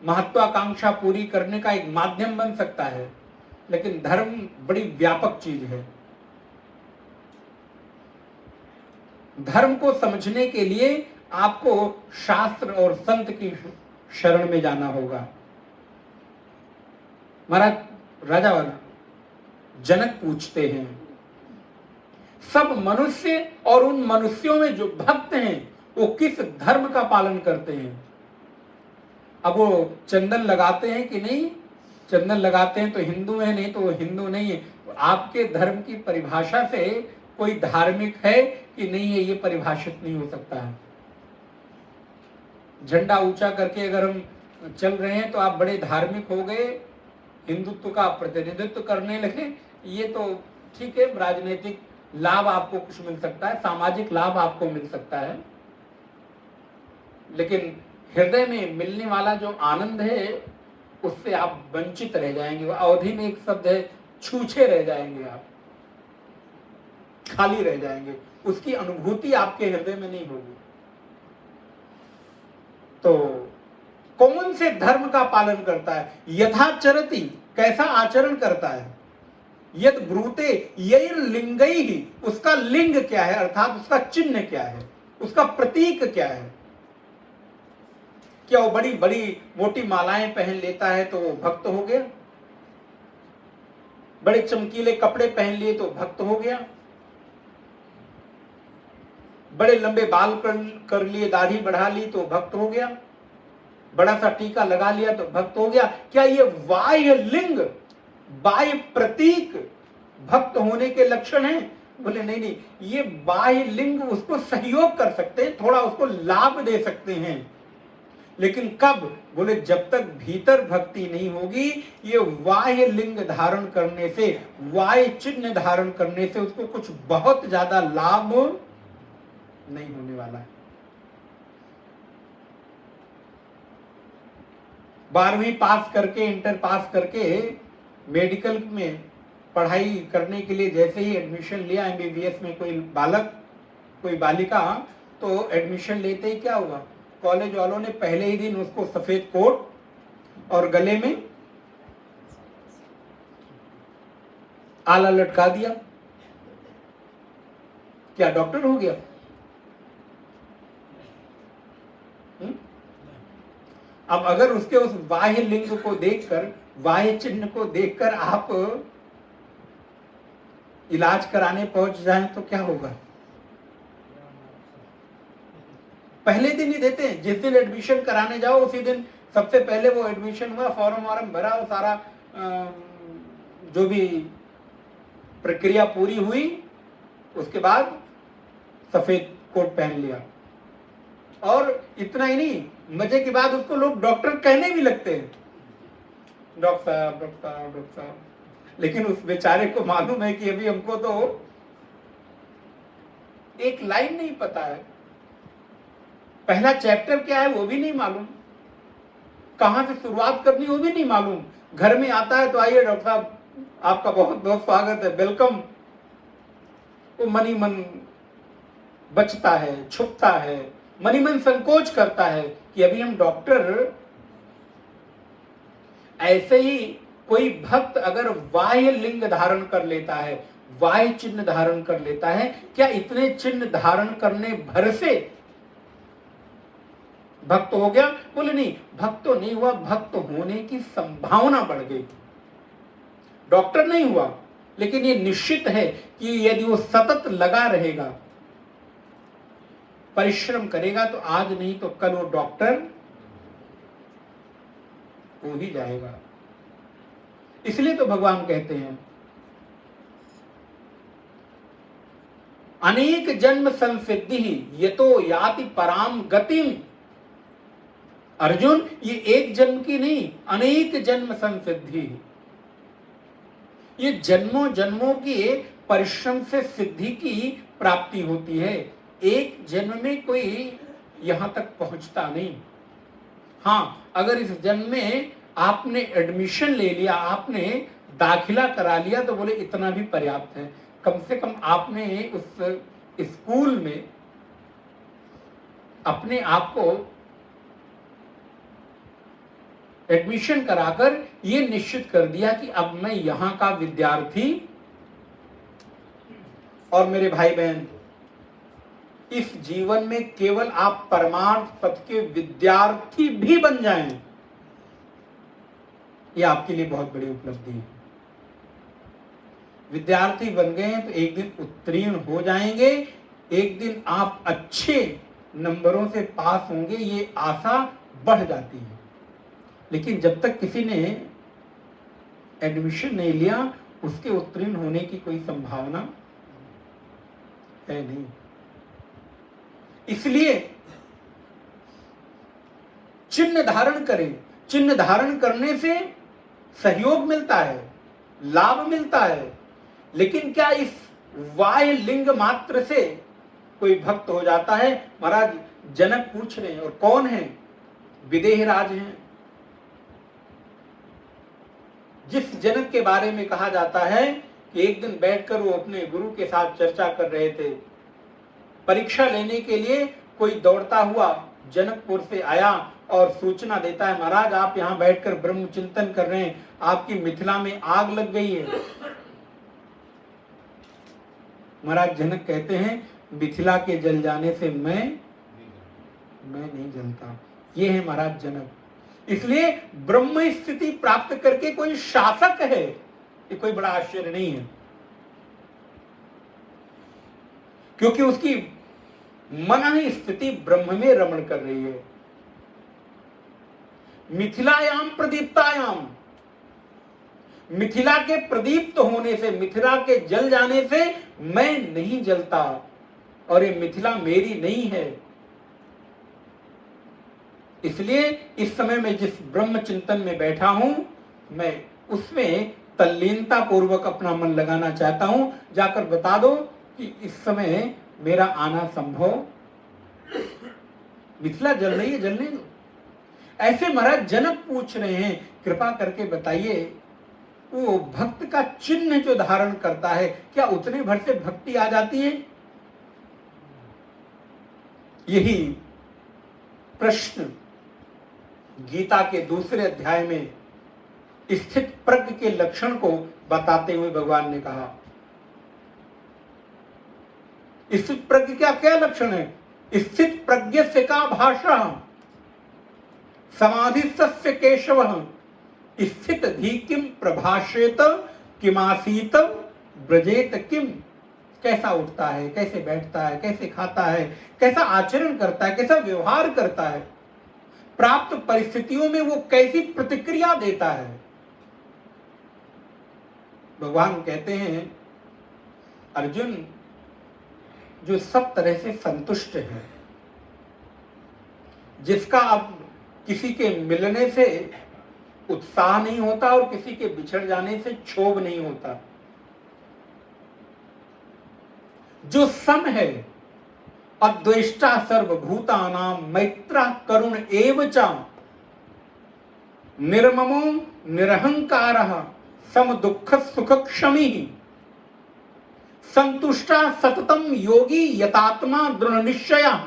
[SPEAKER 1] महत्वाकांक्षा पूरी करने का एक माध्यम बन सकता है, लेकिन धर्म बड़ी व्यापक चीज है। धर्म को समझने के लिए आपको शास्त्र और संत की शरण में जाना होगा। महाराज राजा जनक पूछते हैं, सब मनुष्य और उन मनुष्यों में जो भक्त हैं वो किस धर्म का पालन करते हैं। अब वो चंदन लगाते हैं कि नहीं, चंदन लगाते हैं तो हिंदू है, नहीं तो वो हिंदू नहीं है। तो आपके धर्म की परिभाषा से कोई धार्मिक है कि नहीं है, ये परिभाषित नहीं हो सकता है। झंडा ऊंचा करके अगर हम चल रहे हैं तो आप बड़े धार्मिक हो गए, हिंदुत्व का प्रतिनिधित्व करने लगे, ये तो ठीक है, राजनीतिक लाभ आपको कुछ मिल सकता है, सामाजिक लाभ आपको मिल सकता है, लेकिन हृदय में मिलने वाला जो आनंद है उससे आप वंचित रह जाएंगे। अवधि में एक शब्द है, छूछे रह जाएंगे, आप खाली रह जाएंगे, उसकी अनुभूति आपके हृदय में नहीं होगी। तो कौन से धर्म का पालन करता है, यथाचरति, कैसा आचरण करता है, यद ब्रूते यैर लिंगई ही, उसका लिंग क्या है, अर्थात उसका चिन्ह क्या है, उसका प्रतीक क्या है। क्या वो बड़ी बड़ी मोटी मालाएं पहन लेता है तो वो भक्त हो गया, बड़े चमकीले कपड़े पहन लिए तो भक्त हो गया, बड़े लंबे बाल कर लिए, दाढ़ी बढ़ा ली तो भक्त हो गया, बड़ा सा टीका लगा लिया तो भक्त हो गया। क्या ये बाह्य लिंग, बाह्य प्रतीक भक्त होने के लक्षण हैं? बोले नहीं नहीं, ये बाह्य लिंग उसको सहयोग कर सकते हैं, थोड़ा उसको लाभ दे सकते हैं, लेकिन कब? बोले जब तक भीतर भक्ति नहीं होगी, ये बाह्य लिंग धारण करने से, बाह्य चिन्ह धारण करने से उसको कुछ बहुत ज्यादा लाभ नहीं होने वाला है। 12वीं पास करके, इंटर पास करके मेडिकल में पढ़ाई करने के लिए जैसे ही एडमिशन लिया MBBS में कोई बालक, कोई बालिका, तो एडमिशन लेते ही क्या हुआ, कॉलेज वालों ने पहले ही दिन उसको सफेद कोट और गले में आला लटका दिया। क्या डॉक्टर हो गया? अब अगर उसके उस बाह्य लिंग को देखकर, बाह्य चिन्ह को देखकर आप इलाज कराने पहुंच जाएं तो क्या होगा? पहले दिन ही देते हैं, जिस दिन एडमिशन कराने जाओ उसी दिन सबसे पहले वो एडमिशन हुआ, फॉर्म वार्म भरा, वो सारा जो भी प्रक्रिया पूरी हुई, उसके बाद सफेद कोट पहन लिया। और इतना ही नहीं, मजे की बात उसको लोग डॉक्टर कहने भी लगते हैं, डॉक्टर साहब, डॉक्टर साहब, डॉक्टर साहब। लेकिन उस बेचारे को मालूम है कि अभी हमको तो एक लाइन नहीं पता है, पहला चैप्टर क्या है वो भी नहीं मालूम, कहां से शुरुआत करनी वो भी नहीं मालूम। घर में आता है तो आइए डॉक्टर साहब, आपका बहुत बहुत स्वागत है, वेलकम। वो मनी मन बचता है, छुपता है, मनी मन संकोच करता है कि अभी हम डॉक्टर। ऐसे ही कोई भक्त अगर बाह्य लिंग धारण कर लेता है, बाह्य चिन्ह धारण कर लेता है, क्या इतने चिन्ह धारण करने भर से भक्त हो गया? बोले नहीं, भक्त तो नहीं हुआ, भक्त होने की संभावना बढ़ गई। डॉक्टर नहीं हुआ, लेकिन ये निश्चित है कि यदि वो सतत लगा रहेगा, परिश्रम करेगा, तो आज नहीं तो कल वो डॉक्टर हो ही जाएगा। इसलिए तो भगवान कहते हैं अनेक जन्म संसिद्धि यतो याति पराम गतिम। अर्जुन, ये एक जन्म की नहीं, अनेक जन्म संसिद्धि, ये जन्मों जन्मों के परिश्रम से सिद्धि की प्राप्ति होती है। एक जन्म में कोई यहां तक पहुंचता नहीं। हाँ, अगर इस जन्म में आपने एडमिशन ले लिया, आपने दाखिला करा लिया, तो बोले इतना भी पर्याप्त है। कम से कम आपने उस स्कूल में अपने आप को एडमिशन कराकर ये निश्चित कर दिया कि अब मैं यहां का विद्यार्थी। और मेरे भाई बहन, इस जीवन में केवल आप परमार्थ पथ के विद्यार्थी भी बन जाएं, ये आपके लिए बहुत बड़ी उपलब्धि है। विद्यार्थी बन गए तो एक दिन उत्तीर्ण हो जाएंगे, एक दिन आप अच्छे नंबरों से पास होंगे, ये आशा बढ़ जाती है। लेकिन जब तक किसी ने एडमिशन नहीं लिया, उसके उत्तीर्ण होने की कोई संभावना है नहीं। इसलिए चिन्ह धारण करें। चिन्ह धारण करने से सहयोग मिलता है, लाभ मिलता है। लेकिन क्या इस बाह्य लिंग मात्र से कोई भक्त हो जाता है? महाराज जनक पूछ रहे हैं, और कौन है? विदेह राज हैं। जिस जनक के बारे में कहा जाता है कि एक दिन बैठकर वो अपने गुरु के साथ चर्चा कर रहे थे, परीक्षा लेने के लिए कोई दौड़ता हुआ जनकपुर से आया और सूचना देता है, महाराज आप यहाँ बैठकर ब्रह्म चिंतन कर रहे हैं, आपकी मिथिला में आग लग गई है। महाराज जनक कहते हैं, मिथिला के जल जाने से मैं नहीं जलता। ये है महाराज जनक। इसलिए ब्रह्म स्थिति प्राप्त करके कोई शासक है, ये कोई बड़ा आश्चर्य नहीं है, क्योंकि उसकी मन स्थिति ब्रह्म में रमण कर रही है। मिथिलायाम प्रदीप्तायाम, मिथिला के प्रदीप्त होने से, मिथिला के जल जाने से मैं नहीं जलता, और ये मिथिला मेरी नहीं है। इसलिए इस समय मैं जिस ब्रह्म चिंतन में बैठा हूं, मैं उसमें तल्लीनता पूर्वक अपना मन लगाना चाहता हूं। जाकर बता दो कि इस समय मेरा आना संभव, मिथिला जल रही है, जलने दो। ऐसे महाराज जनक पूछ रहे हैं, कृपा करके बताइए, वो भक्त का चिन्ह जो धारण करता है, क्या उतने भर से भक्ति आ जाती है? यही प्रश्न गीता के दूसरे अध्याय में स्थित प्रज्ञ के लक्षण को बताते हुए भगवान ने कहा। स्थित प्रज्ञ क्या क्या लक्षण है? स्थित प्रज्ञ से का भाषा समाधिस्थस्य केशव स्थित धी किम प्रभाषेत किमासीत ब्रजेत किम। कैसा उठता है, कैसे बैठता है, कैसे खाता है, कैसा आचरण करता है, कैसा व्यवहार करता है, प्राप्त परिस्थितियों में वो कैसी प्रतिक्रिया देता है। भगवान कहते हैं, अर्जुन जो सब तरह से संतुष्ट है, जिसका अब किसी के मिलने से उत्साह नहीं होता और किसी के बिछड़ जाने से क्षोभ नहीं होता, जो सम है, अद्वेष्टा सर्वभूतानां मैत्र करुण एव च, निर्ममो निरहंकारः सम दुःख सुख क्षमी, संतुष्टा सततम योगी यतात्मा दृढ़ निश्चयः,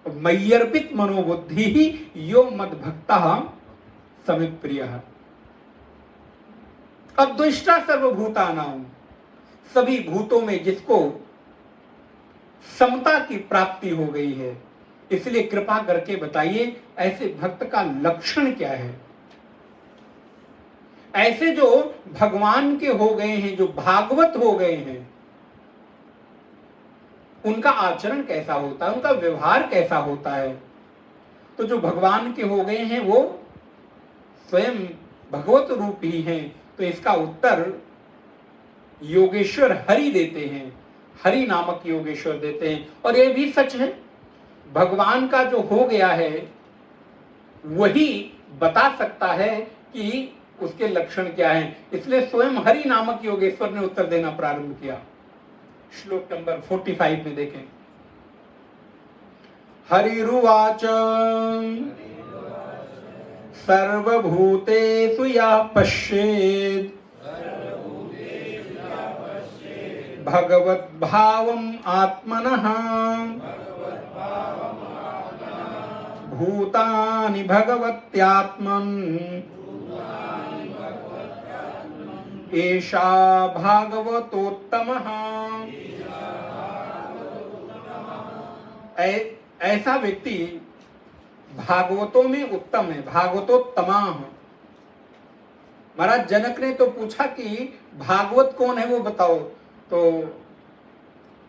[SPEAKER 1] मय्यर्पित मनोबुद्धि ही यो मद्भक्तः समिप्रियः। अद्वेष्टा सर्वभूतानां, सभी भूतों में जिसको समता की प्राप्ति हो गई है, इसलिए कृपा करके बताइए ऐसे भक्त का लक्षण क्या है। ऐसे जो भगवान के हो गए हैं, जो भागवत हो गए हैं, उनका आचरण कैसा होता है, उनका व्यवहार कैसा होता है। तो जो भगवान के हो गए हैं वो स्वयं भगवत रूप ही हैं, तो इसका उत्तर योगेश्वर हरि देते हैं, हरि नामक योगेश्वर देते हैं। और ये भी सच है, भगवान का जो हो गया है वही बता सकता है कि उसके लक्षण क्या हैं, इसलिए स्वयं हरि नामक योगेश्वर ने उत्तर देना प्रारंभ किया। श्लोक नंबर 45 में देखें, हरिरुवाच सर्वभूतेषु यः पश्येत् भगवद्भावम् आत्मनः भूतानि भगवत्यात्मन् एषा भागवतोत्तमः। ऐसा व्यक्ति भागवतों में उत्तम है, भागवतोत्तमा। महाराज जनक ने तो पूछा कि भागवत कौन है वो बताओ, तो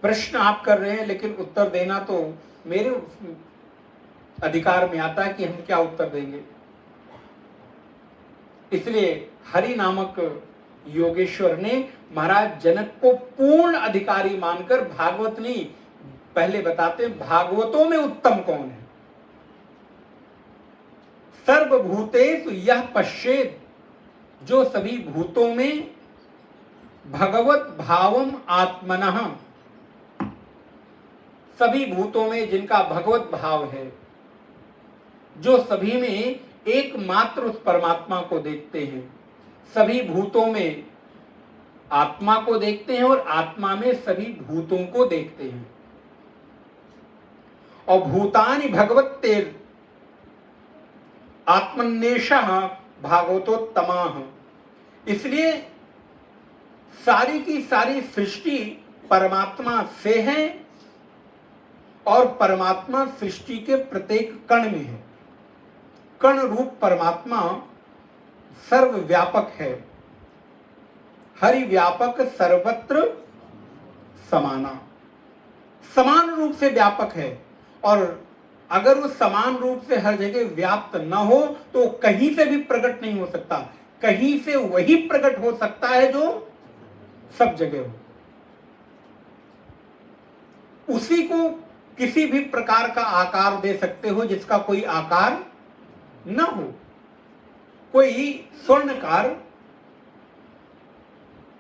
[SPEAKER 1] प्रश्न आप कर रहे हैं लेकिन उत्तर देना तो मेरे अधिकार में आता है कि हम क्या उत्तर देंगे। इसलिए हरि नामक योगेश्वर ने महाराज जनक को पूर्ण अधिकारी मानकर भागवत नहीं, पहले बताते भागवतों में उत्तम कौन है। सर्वभूतेषु यः पश्येत्, जो सभी भूतों में भगवत भावम आत्मनः, सभी भूतों में जिनका भगवत भाव है, जो सभी में एकमात्र उस परमात्मा को देखते हैं, सभी भूतों में आत्मा को देखते हैं और आत्मा में सभी भूतों को देखते हैं। और भूतानि भगवत्तेर आत्मन्येषः भागवतोत्तमाः, इसलिए सारी की सारी सृष्टि परमात्मा से है और परमात्मा सृष्टि के प्रत्येक कण में है। कण रूप परमात्मा सर्वव्यापक है, हरि व्यापक सर्वत्र समाना, समान रूप से व्यापक है। और अगर वो समान रूप से हर जगह व्याप्त न हो तो कहीं से भी प्रकट नहीं हो सकता, कहीं से वही प्रकट हो सकता है जो सब जगह हो। उसी को किसी भी प्रकार का आकार दे सकते हो जिसका कोई आकार न हो। कोई स्वर्णकार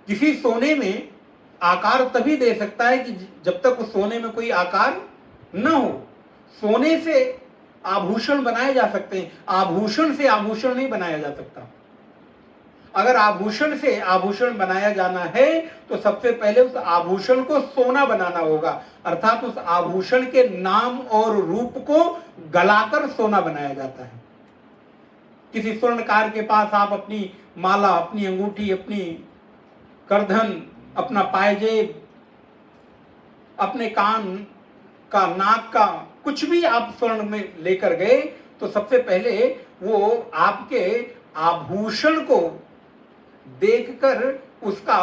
[SPEAKER 1] किसी सोने में आकार तभी दे सकता है कि जब तक उस सोने में कोई आकार न हो। सोने से आभूषण बनाए जा सकते हैं, आभूषण से आभूषण नहीं बनाया जा सकता। अगर आभूषण से आभूषण बनाया जाना है तो सबसे पहले उस आभूषण को सोना बनाना होगा, अर्थात उस आभूषण के नाम और रूप को गलाकर सोना बनाया जाता है। किसी स्वर्णकार के पास आप अपनी माला, अपनी अंगूठी, अपनी करधन, अपना पायजेब, अपने कान का, नाक का कुछ भी आप स्वर्ण में लेकर गए तो सबसे पहले वो आपके आभूषण को देखकर उसका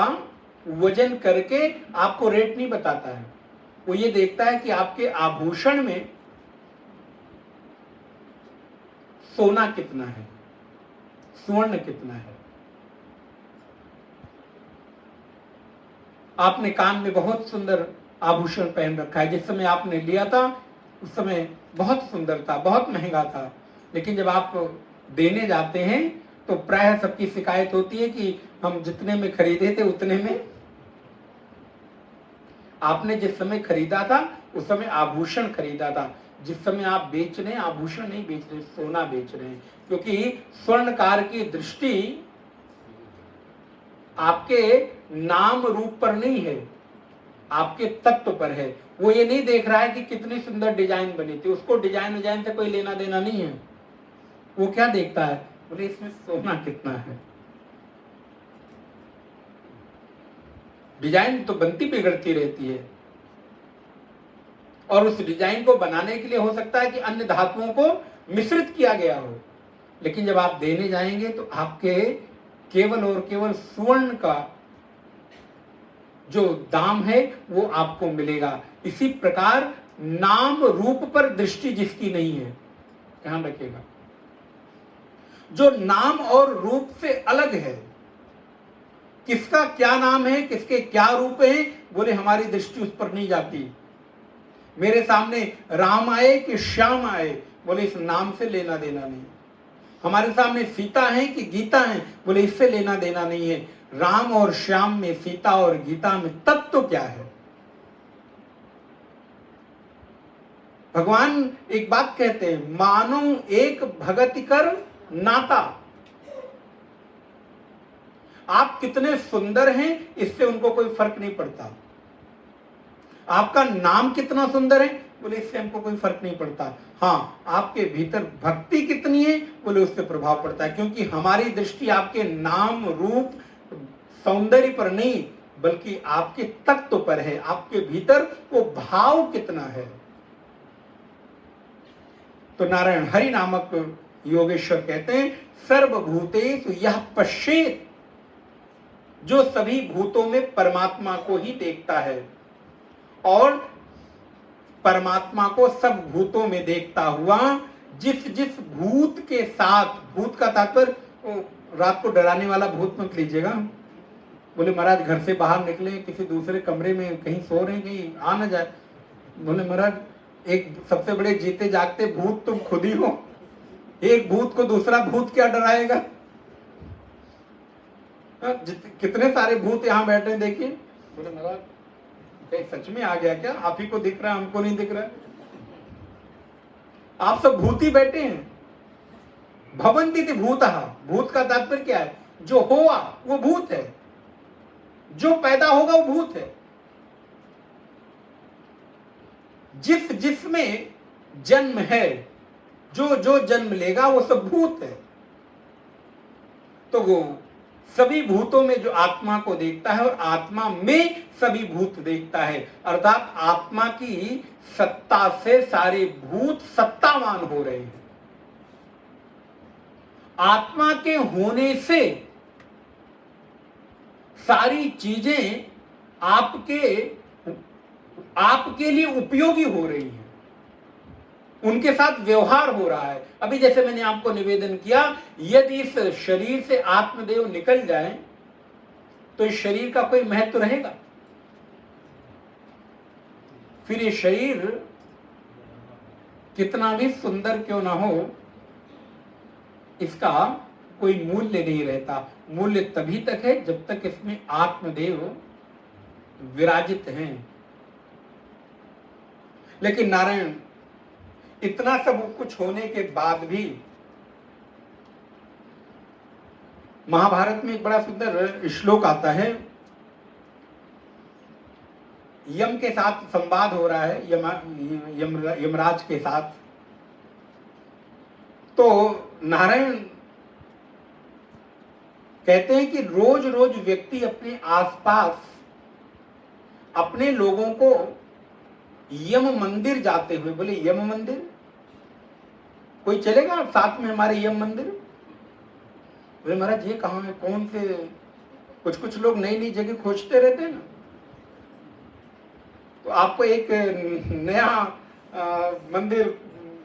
[SPEAKER 1] वजन करके आपको रेट नहीं बताता है। वो ये देखता है कि आपके आभूषण में सोना कितना है, स्वर्ण कितना है। आपने कान में बहुत सुंदर आभूषण पहन रखा है, जिस समय आपने लिया था उस समय बहुत सुंदर था, बहुत महंगा था, लेकिन जब आप देने जाते हैं तो प्रायः सबकी शिकायत होती है कि हम जितने में खरीदे थे उतने में, आपने जिस समय खरीदा था उस समय आभूषण खरीदा था, जिस समय आप बेच रहे हैं आभूषण नहीं बेच रहे, सोना बेच रहे हैं, क्योंकि स्वर्णकार की दृष्टि आपके नाम रूप पर नहीं है, आपके तत्व पर है। वो ये नहीं देख रहा है कि कितनी सुंदर डिजाइन बनी थी, उसको डिजाइन से कोई लेना देना नहीं है। वो क्या देखता है, बोले इसमें सोना कितना है। डिजाइन तो बनती बिगड़ती रहती है, और उस डिजाइन को बनाने के लिए हो सकता है कि अन्य धातुओं को मिश्रित किया गया हो, लेकिन जब आप देने जाएंगे तो आपके केवल और केवल स्वर्ण का जो दाम है वो आपको मिलेगा। इसी प्रकार नाम रूप पर दृष्टि जिसकी नहीं है, ध्यान रखिएगा, जो नाम और रूप से अलग है, किसका क्या नाम है, किसके क्या रूप है, बोले हमारी दृष्टि उस पर नहीं जाती। मेरे सामने राम आए कि श्याम आए, बोले इस नाम से लेना देना नहीं। हमारे सामने सीता है कि गीता है, बोले इससे लेना देना नहीं है। राम और श्याम में, सीता और गीता में तत्व क्या है। भगवान एक बात कहते हैं, मानो एक भगति कर नाता। आप कितने सुंदर हैं इससे उनको कोई फर्क नहीं पड़ता। आपका नाम कितना सुंदर है, बोले इससे हमको कोई फर्क नहीं पड़ता। हाँ, आपके भीतर भक्ति कितनी है, बोले उससे प्रभाव पड़ता है, क्योंकि हमारी दृष्टि आपके नाम रूप सौंदर्य पर नहीं बल्कि आपके तत्व पर है, आपके भीतर वो भाव कितना है। तो नारायण हरि नामक योगेश्वर कहते हैं, सर्वभूतेषु यह पश्येत, जो सभी भूतों में परमात्मा को ही देखता है और परमात्मा को सब भूतों में देखता हुआ जिस जिस भूत के साथ, भूत का तात्पर्य रात को डराने वाला भूत मत लीजिएगा। बोले महाराज घर से बाहर निकले, किसी दूसरे कमरे में कहीं सो रहे, कहीं आ न जाए। बोले महाराज एक सबसे बड़े जीते जागते भूत तुम खुद ही हो, एक भूत को दूसरा भूत क्या डराएगा। कितने सारे भूत यहाँ बैठे देखिए। बोले महाराज कहीं सच में आ गया क्या, आप ही को दिख रहा है हमको नहीं दिख रहा है। आप सब भूत ही बैठे हैं। भवन्ति इति भूतः, भूत का तात्पर्य क्या है, जो हुआ वो भूत है, जो पैदा होगा वो भूत है। जिस जिसमें जन्म है, जो जो जन्म लेगा वो सब भूत है। तो वो सभी भूतों में जो आत्मा को देखता है और आत्मा में सभी भूत देखता है, अर्थात आत्मा की सत्ता से सारे भूत सत्तावान हो रहे हैं। आत्मा के होने से सारी चीजें आपके लिए उपयोगी हो रही हैं, उनके साथ व्यवहार हो रहा है। अभी जैसे मैंने आपको निवेदन किया, यदि इस शरीर से आत्मदेव निकल जाए तो इस शरीर का कोई महत्व रहेगा? फिर ये शरीर कितना भी सुंदर क्यों ना हो, इसका कोई मूल्य नहीं रहता। मूल्य तभी तक है जब तक इसमें आत्मदेव विराजित हैं। लेकिन नारायण इतना सब कुछ होने के बाद भी महाभारत में एक बड़ा सुंदर श्लोक आता है। यम के साथ संवाद हो रहा है, यमराज के साथ। तो नारायण कहते हैं कि रोज रोज व्यक्ति अपने आसपास अपने लोगों को यम मंदिर जाते हुए, बोले यम मंदिर, कोई चलेगा साथ में हमारे यम मंदिर? बोले महाराज ये कहाँ है, कौन से, कुछ कुछ लोग नई नई जगह खोजते रहते हैं ना। तो आपको एक नया मंदिर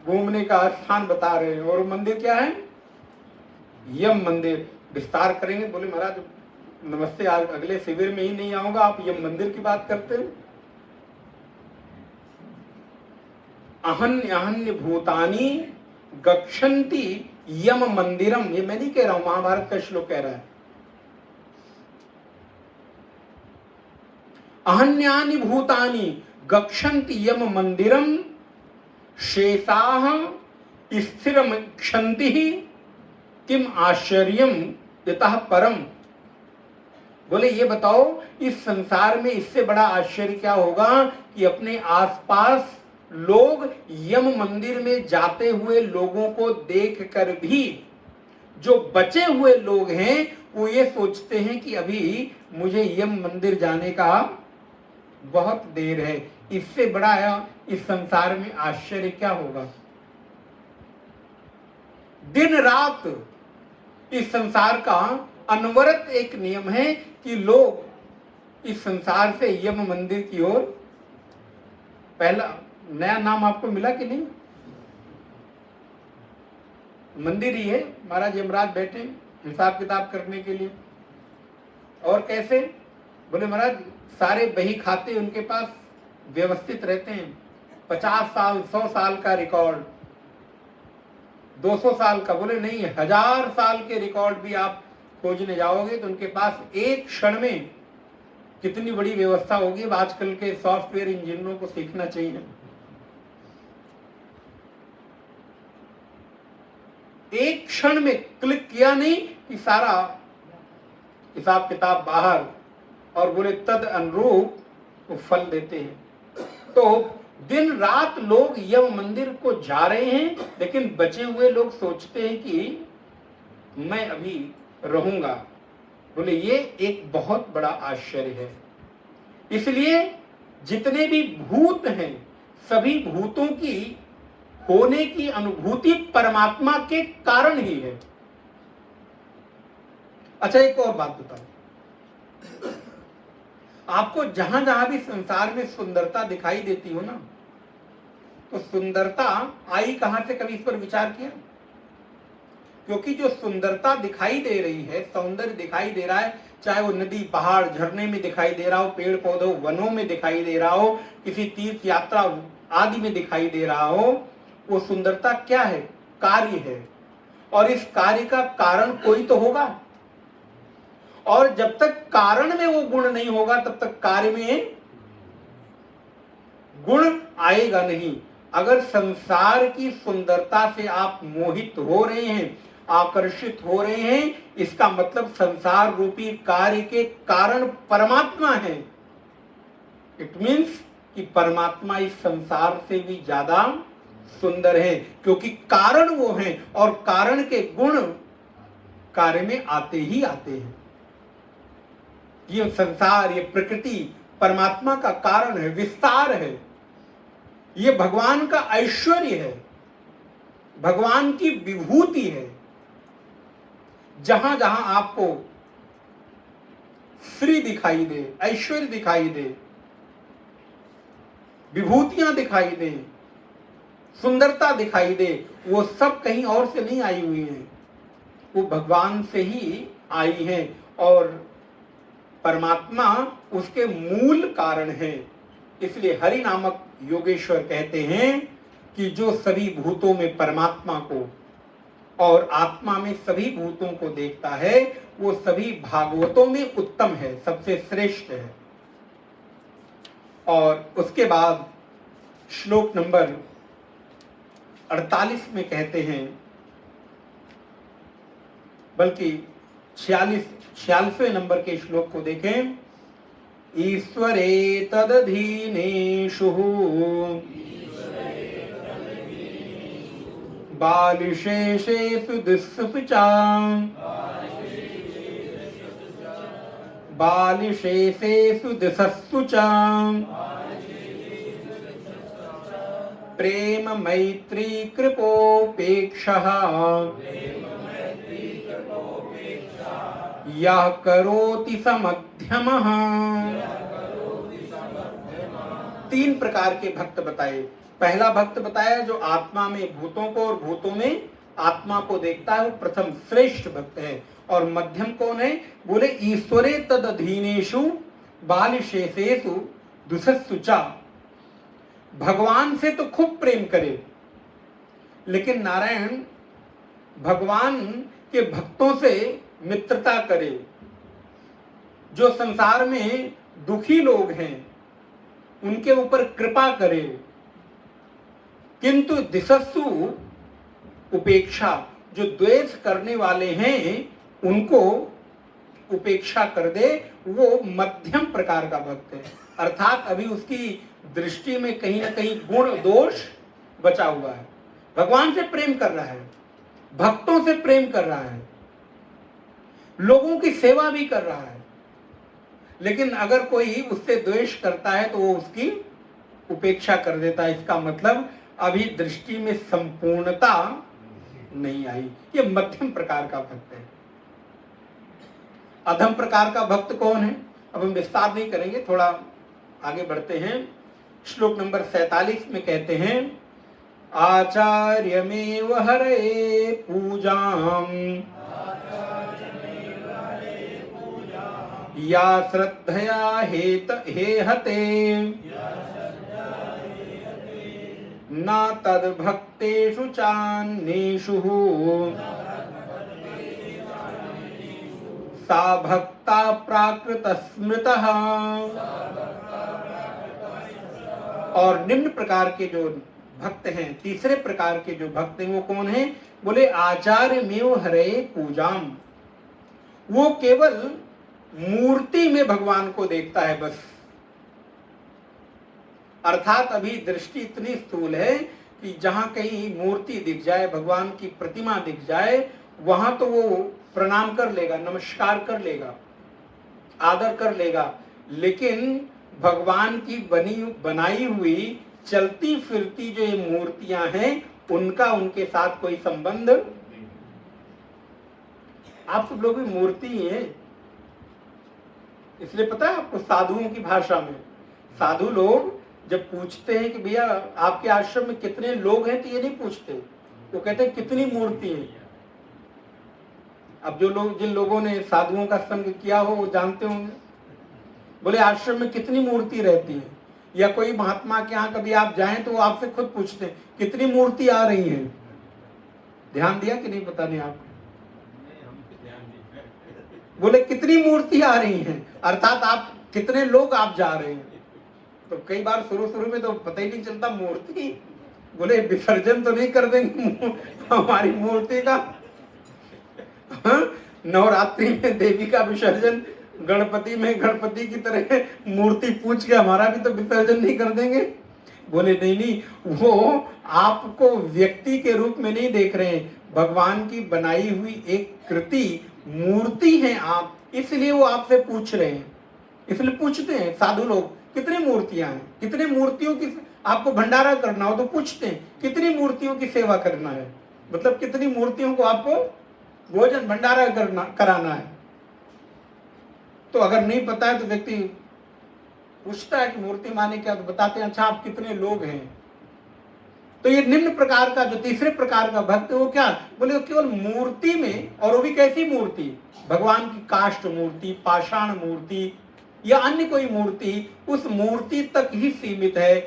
[SPEAKER 1] घूमने का स्थान बता रहे हैं, और मंदिर क्या है? यम मंदिर। विस्तार करेंगे, बोले महाराज नमस्ते, आज अगले शिविर में ही नहीं आऊंगा, आप यम मंदिर की बात करते हैं। अहन्य अहन्य भूतानि गच्छन्ति यम मंदिरम। ये मैं नहीं कह रहा हूं, महाभारत का श्लोक कह रहा है। अहन्यानि भूतानि गच्छन्ति यम मंदिरम शेषाः स्थिरम क्षन्ति किम आश्चर्यम यतः परम। बोले ये बताओ इस संसार में इससे बड़ा आश्चर्य क्या होगा कि अपने आसपास लोग यम मंदिर में जाते हुए लोगों को देखकर भी जो बचे हुए लोग हैं वो ये सोचते हैं कि अभी मुझे यम मंदिर जाने का बहुत देर है। इससे बड़ा इस संसार में आश्चर्य क्या होगा। दिन रात इस संसार का अनवरत एक नियम है कि लोग इस संसार से यम मंदिर की ओर, पहला नया नाम आपको मिला कि नहीं, मंदिर ही है। महाराज यमराज बैठे हिसाब किताब करने के लिए। और कैसे? बोले महाराज सारे बही खाते उनके पास व्यवस्थित रहते हैं। 50 साल 100 साल का रिकॉर्ड, 200 साल का, बोले नहीं 1000 साल के रिकॉर्ड भी आप खोजने जाओगे तो उनके पास एक क्षण में कितनी बड़ी व्यवस्था होगी। अब आजकल के सॉफ्टवेयर इंजीनियरों को सीखना चाहिए। एक क्षण में क्लिक किया नहीं कि सारा हिसाब किताब बाहर, और बोले तद अनुरूप वो फल देते हैं। तो दिन रात लोग यम मंदिर को जा रहे हैं, लेकिन बचे हुए लोग सोचते हैं कि मैं अभी रहूंगा। बोले ये एक बहुत बड़ा आश्चर्य है। इसलिए जितने भी भूत हैं सभी भूतों की होने की अनुभूति परमात्मा के कारण ही है। अच्छा एक और बात बताओ, आपको जहां जहां भी संसार में सुंदरता दिखाई देती हो ना, तो सुंदरता आई कहां से? कभी इस पर विचार किया? क्योंकि जो सुंदरता दिखाई दे रही है, सौंदर्य दिखाई दे रहा है, चाहे वो नदी पहाड़ झरने में दिखाई दे रहा हो, पेड़ पौधों वनों में दिखाई दे रहा हो, किसी तीर्थ यात्रा आदि में दिखाई दे रहा हो, वो सुंदरता क्या है? कार्य है। और इस कार्य का कारण कोई तो होगा, और जब तक कारण में वो गुण नहीं होगा तब तक कार्य में गुण आएगा नहीं। अगर संसार की सुंदरता से आप मोहित हो रहे हैं, आकर्षित हो रहे हैं, इसका मतलब संसार रूपी कार्य के कारण परमात्मा है। इट मीन्स कि परमात्मा इस संसार से भी ज्यादा सुंदर है, क्योंकि कारण वो हैं और कारण के गुण कार्य में आते ही आते हैं। ये संसार, ये प्रकृति परमात्मा का कारण है, विस्तार है। ये भगवान का ऐश्वर्य है, भगवान की विभूति है। जहां जहां आपको श्री दिखाई दे, ऐश्वर्य दिखाई दे, विभूतियां दिखाई दे, सुंदरता दिखाई दे, वो सब कहीं और से नहीं आई हुई हैं, वो भगवान से ही आई हैं। और परमात्मा उसके मूल कारण है। इसलिए हरि नामक योगेश्वर कहते हैं कि जो सभी भूतों में परमात्मा को और आत्मा में सभी भूतों को देखता है, वो सभी भागवतों में उत्तम है, सबसे श्रेष्ठ है। और उसके बाद श्लोक नंबर 48 में कहते हैं, बल्कि 46वें नंबर के श्लोक को देखें, ईश्वरे तदधीनेषु बालिशेषेषु दुःसुषु च बालिशेषेषु दुःसुषु च प्रेम मैत्री कृपोपेक्षः यः करोति समध्यमः। 3 प्रकार के भक्त बताए। पहला भक्त बताया जो आत्मा में भूतों को और भूतों में आत्मा को देखता है, वो प्रथम श्रेष्ठ भक्त है। और मध्यम कौन है? बोले ईश्वरे तदधीनेषु बालिशेषेषु दुःसुषु च। भगवान से तो खूब प्रेम करे, लेकिन नारायण भगवान के भक्तों से मित्रता करे। जो संसार में दुखी लोग हैं उनके ऊपर कृपा करे, किंतु दिशस्सु उपेक्षा, जो द्वेष करने वाले हैं उनको उपेक्षा कर दे, वो मध्यम प्रकार का भक्त है। अर्थात अभी उसकी दृष्टि में कहीं ना कहीं गुण दोष बचा हुआ है। भगवान से प्रेम कर रहा है, भक्तों से प्रेम कर रहा है, लोगों की सेवा भी कर रहा है, लेकिन अगर कोई उससे द्वेष करता है तो वो उसकी उपेक्षा कर देता है। इसका मतलब अभी दृष्टि में संपूर्णता नहीं आई। ये मध्यम प्रकार का भक्त है। अधम प्रकार का भक्त कौन है? अब हम विस्तार नहीं करेंगे, थोड़ा आगे बढ़ते हैं। श्लोक नंबर 47 में कहते हैं, आचार्यमेव हरे पूजाम या श्रद्धया हेहते न तद्भक्तेषु चान्येषु सा भक्ता प्राकृत स्मृतः। और निम्न प्रकार के जो भक्त हैं, तीसरे प्रकार के जो भक्त हैं वो कौन है? बोले आचार्यमेव हरे पूजाम, वो केवल मूर्ति में भगवान को देखता है बस। अर्थात अभी दृष्टि इतनी स्थूल है कि जहां कहीं मूर्ति दिख जाए, भगवान की प्रतिमा दिख जाए, वहां तो वो प्रणाम कर लेगा, नमस्कार कर लेगा, आदर कर लेगा, लेकिन भगवान की बनाई हुई चलती फिरती जो ये मूर्तियां हैं उनका उनके साथ कोई संबंध। आप सब लोग भी मूर्ति ही हैं, इसलिए पता है आपको, साधुओं की भाषा में साधु लोग जब पूछते हैं कि भैया आपके आश्रम में कितने लोग हैं, तो ये नहीं पूछते, वो कहते हैं कितनी मूर्ति है। अब जो लोग, जिन लोगों ने साधुओं का संग किया हो वो जानते होंगे। बोले आश्रम में कितनी मूर्ति रहती है, या कोई महात्मा के यहाँ कभी आप जाएं तो वो आपसे खुद पूछते हैं कितनी मूर्ति आ रही है। ध्यान दिया कि नहीं, पता नहीं आपको। बोले कितनी मूर्ति आ रही हैं, अर्थात आप कितने लोग आप जा रहे हैं। तो कई बार शुरू में तो पता ही नहीं चलता मूर्ति। बोले विसर्जन तो नहीं कर देंगे हमारी मूर्ति का? नवरात्रि में देवी का विसर्जन, गणपति में गणपति की तरह मूर्ति पूछ के हमारा भी तो विसर्जन नहीं कर देंगे? बोले नहीं, वो आपको व्यक्ति के रूप में नहीं देख रहे हैं, भगवान की बनाई हुई एक कृति मूर्ति है आप, इसलिए वो आपसे पूछ रहे हैं। इसलिए पूछते हैं साधु लोग कितनी मूर्तियां हैं, कितनी मूर्तियों की आपको भंडारा करना हो तो पूछते हैं कितनी मूर्तियों की सेवा करना है, मतलब कितनी मूर्तियों को आपको भोजन भंडारा कराना है। तो अगर नहीं पता है तो व्यक्ति पूछता है कि मूर्ति माने क्या, तो बताते हैं अच्छा आप कितने लोग हैं। तो ये निम्न प्रकार का जो तीसरे प्रकार का भक्त है वो क्या? बोले वो केवल मूर्ति में, और वो भी कैसी मूर्ति? भगवान की काष्ठ मूर्ति, पाषाण मूर्ति या अन्य कोई मूर्ति, उस मूर्ति तक ही सीमित है।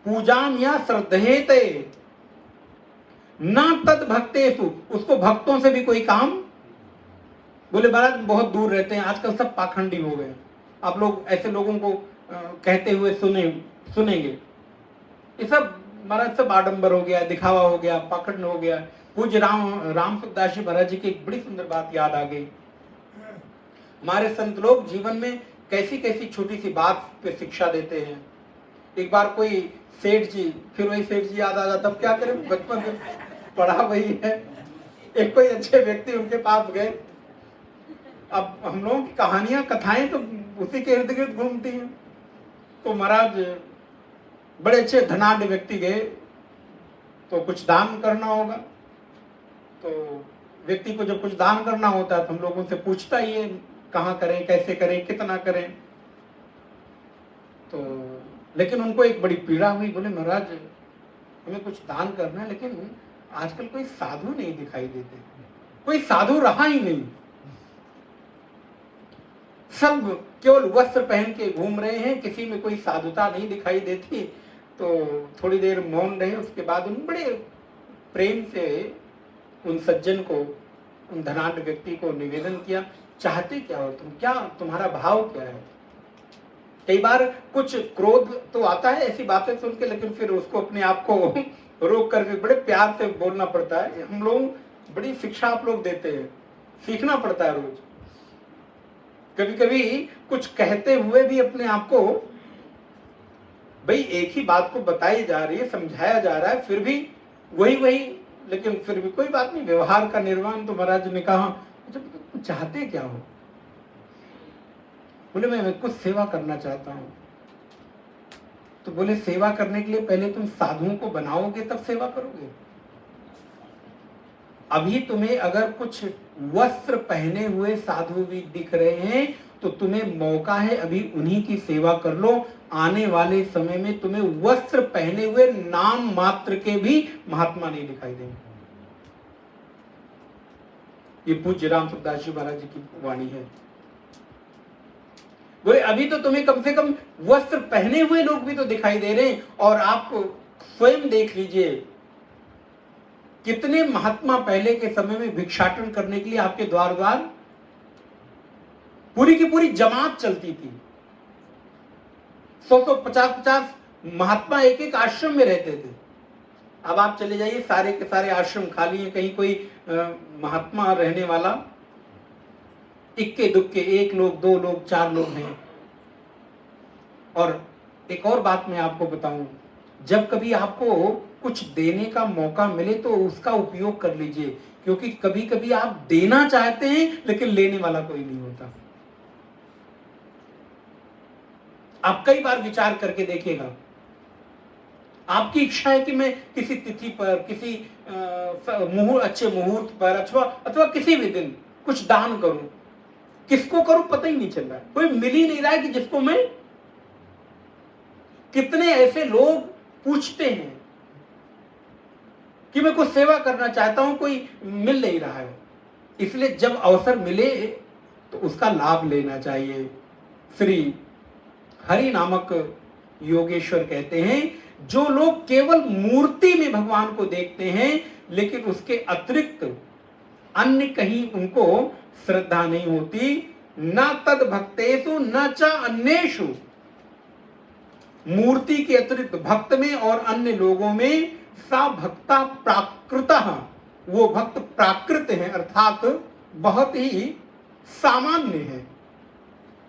[SPEAKER 1] पूजाम या श्रद्धेते न तद भक्तेषु, उसको भक्तों से भी कोई काम। बोले महाराज बहुत दूर रहते हैं, आजकल सब पाखंडी हो गए। आप लोग ऐसे लोगों को कहते हुए सुनेंगे, ये सब महाराज सब आडंबर हो गया, दिखावा हो गया, पाखंड हो गया। पूज्य राम सुखदास जी महाराज जी की एक बड़ी सुंदर बात याद आ गई। हमारे संत लोग जीवन में कैसी कैसी छोटी सी बात पे शिक्षा देते हैं। एक बार कोई सेठ जी, फिर वही सेठ जी याद आ गया, तब क्या करें, बचपन में पढ़ा वही है। एक कोई अच्छे व्यक्ति उनके पास गए। अब हम लोगों की कहानियां, कथाएं तो उसी के इर्द गिर्द घूमती हैं। तो महाराज बड़े अच्छे धनाढ्य व्यक्ति गए, तो कुछ दान करना होगा। तो व्यक्ति को जब कुछ दान करना होता है तो हम लोगों से पूछता ही है कहाँ करें, कैसे करें, कितना करें। तो लेकिन उनको एक बड़ी पीड़ा हुई। बोले महाराज हमें कुछ दान करना है, लेकिन आजकल कोई साधु नहीं दिखाई देते, कोई साधु रहा ही नहीं, सब केवल वस्त्र पहन के घूम रहे हैं, किसी में कोई साधुता नहीं दिखाई देती। तो थोड़ी देर मौन रहे। उसके बाद उन बड़े प्रेम से उन सज्जन को, उन धनाढ्य व्यक्ति को निवेदन किया, चाहते क्या हो तुम, क्या तुम्हारा भाव क्या है। कई बार कुछ क्रोध तो आता है ऐसी बातें सुन के, लेकिन फिर उसको अपने आप को रोक करके बड़े प्यार से बोलना पड़ता है। हम लोग बड़ी शिक्षा आप लोग देते हैं, सीखना पड़ता है रोज। कभी कभी कुछ कहते हुए भी अपने आप को, भाई एक ही बात को बताई जा रही है, समझाया जा रहा है, फिर भी वही, लेकिन फिर भी कोई बात नहीं, व्यवहार का निर्माण। तो महाराज ने कहा, जब तुम चाहते क्या हो। बोले मैं कुछ सेवा करना चाहता हूं। तो बोले सेवा करने के लिए पहले तुम साधुओं को बनाओगे तब सेवा करोगे। अभी तुम्हें अगर कुछ वस्त्र पहने हुए साधु भी दिख रहे हैं तो तुम्हें मौका है, अभी उन्हीं की सेवा कर लो। आने वाले समय में तुम्हें वस्त्र पहने हुए नाम मात्र के भी महात्मा नहीं दिखाई देंगे। ये पूज्य राम सुखदास जी महाराज जी की वाणी है। बोले अभी तो तुम्हें कम से कम वस्त्र पहने हुए लोग भी तो दिखाई दे रहे हैं, और आप स्वयं देख लीजिए कितने महात्मा पहले के समय में भिक्षाटन करने के लिए आपके द्वार द्वार पूरी की पूरी जमात चलती थी। 100 50 महात्मा एक एक आश्रम में रहते थे। अब आप चले जाइए, सारे के सारे आश्रम खाली हैं, कहीं कोई महात्मा रहने वाला इक्के दुक्के 1 लोग 2 लोग 4 लोग हैं। और एक और बात मैं आपको बताऊं, जब कभी आपको कुछ देने का मौका मिले तो उसका उपयोग कर लीजिए, क्योंकि कभी कभी आप देना चाहते हैं लेकिन लेने वाला कोई नहीं होता। आप कई बार विचार करके देखिएगा, आपकी इच्छा है कि मैं किसी तिथि पर, किसी अच्छे मुहूर्त पर अथवा किसी भी दिन कुछ दान करूं, किसको करूं पता ही नहीं चल रहा है, कोई मिल ही नहीं रहा है कि जिसको मैं। कितने ऐसे लोग पूछते हैं कि मैं कुछ सेवा करना चाहता हूं, कोई मिल नहीं रहा है। इसलिए जब अवसर मिले तो उसका लाभ लेना चाहिए। श्री हरि नामक योगेश्वर कहते हैं, जो लोग केवल मूर्ति में भगवान को देखते हैं लेकिन उसके अतिरिक्त अन्य कहीं उनको श्रद्धा नहीं होती, न तद भक्तेषु न च अन्येषु, मूर्ति के अतिरिक्त भक्त में और अन्य लोगों में सा भक्ता प्राकृतः, वो भक्त प्राकृत है, अर्थात बहुत ही सामान्य है।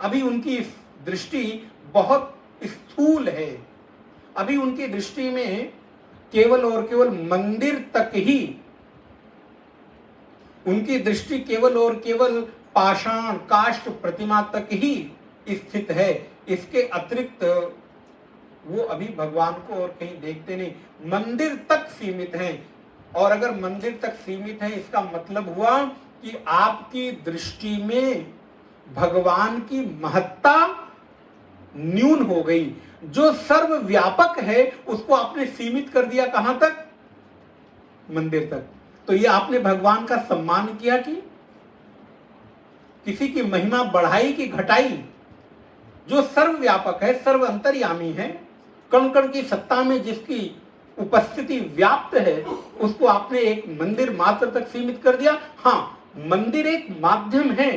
[SPEAKER 1] अभी उनकी दृष्टि बहुत स्थूल है। अभी उनकी दृष्टि में केवल और केवल मंदिर तक ही, उनकी दृष्टि केवल और केवल पाषाण काष्ठ प्रतिमा तक ही स्थित है। इसके अतिरिक्त वो अभी भगवान को और कहीं देखते नहीं, मंदिर तक सीमित हैं। और अगर मंदिर तक सीमित है, इसका मतलब हुआ कि आपकी दृष्टि में भगवान की महत्ता न्यून हो गई। जो सर्वव्यापक है उसको आपने सीमित कर दिया, कहां तक? मंदिर तक। तो ये आपने भगवान का सम्मान किया कि किसी की महिमा बढ़ाई कि घटाई? जो सर्वव्यापक है, सर्व अंतर्यामी है, कण कण की सत्ता में जिसकी उपस्थिति व्याप्त है, उसको आपने एक मंदिर मात्र तक सीमित कर दिया। हां, मंदिर एक माध्यम है,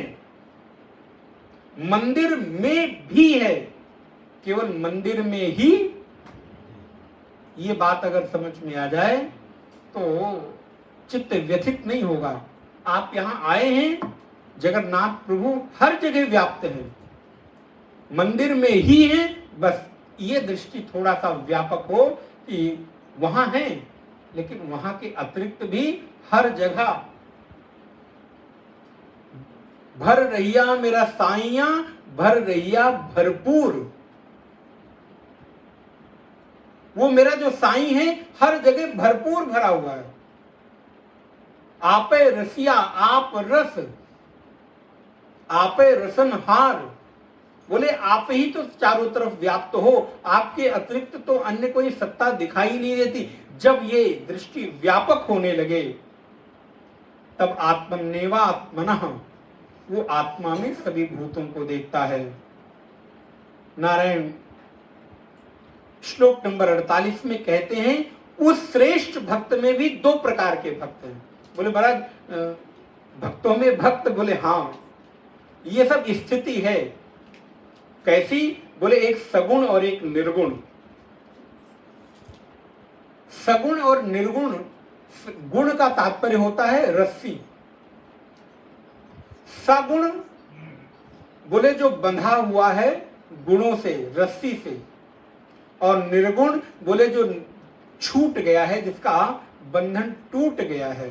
[SPEAKER 1] मंदिर में भी है, केवल मंदिर में ही। ये बात अगर समझ में आ जाए तो चित्त व्यथित नहीं होगा। आप यहां आए हैं, जगन्नाथ प्रभु हर जगह व्याप्त है, मंदिर में ही है, बस ये दृष्टि थोड़ा सा व्यापक हो कि वहां है, लेकिन वहां के अतिरिक्त भी हर जगह भर रहिया मेरा साइया, भर रहिया भरपूर। वो मेरा जो साईं है हर जगह भरपूर भरा हुआ है। आपे रसिया, आप रस, आपे रसनहार। बोले आप ही तो चारों तरफ व्याप्त हो, आपके अतिरिक्त तो अन्य कोई सत्ता दिखाई नहीं देती। जब ये दृष्टि व्यापक होने लगे तब आत्मनेवा आत्मनः, वो आत्मा में सभी भूतों को देखता है। नारायण श्लोक नंबर 48 में कहते हैं उस श्रेष्ठ भक्त में भी दो प्रकार के भक्त हैं। बोले महाराज भक्तों में भक्त, बोले हाँ, ये सब स्थिति है। कैसी? बोले एक सगुण और एक निर्गुण। सगुण और निर्गुण, गुण का तात्पर्य होता है रस्सी। सगुण बोले जो बंधा हुआ है गुणों से, रस्सी से, और निर्गुण बोले जो छूट गया है, जिसका बंधन टूट गया है।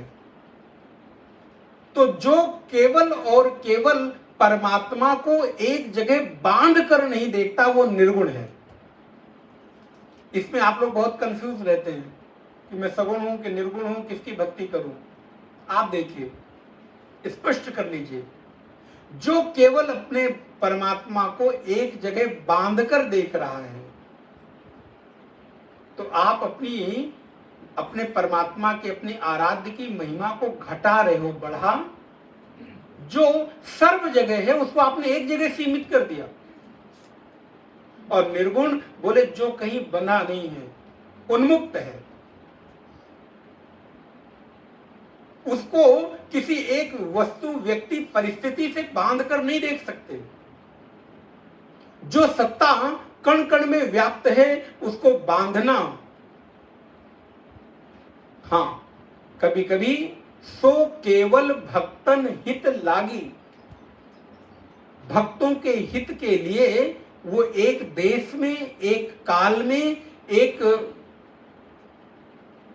[SPEAKER 1] तो जो केवल और केवल परमात्मा को एक जगह बांध कर नहीं देखता वो निर्गुण है। इसमें आप लोग बहुत कंफ्यूज रहते हैं कि मैं सगुण हूं कि निर्गुण हूं, किसकी भक्ति करूं। आप देखिए, स्पष्ट कर लीजिए, जो केवल अपने परमात्मा को एक जगह बांध कर देख रहा है, तो आप अपने परमात्मा के, अपनी आराध्य की महिमा को घटा रहे हो, बढ़ा। जो सर्व जगह है उसको आपने एक जगह सीमित कर दिया। और निर्गुण बोले जो कहीं बना नहीं है, उन्मुक्त है, उसको किसी एक वस्तु, व्यक्ति, परिस्थिति से बांध कर नहीं देख सकते। जो सत्ता कण कण में व्याप्त है उसको बांधना, हाँ, कभी कभी सो केवल भक्तन हित लागी, भक्तों के हित के लिए वो एक देश में, एक काल में, एक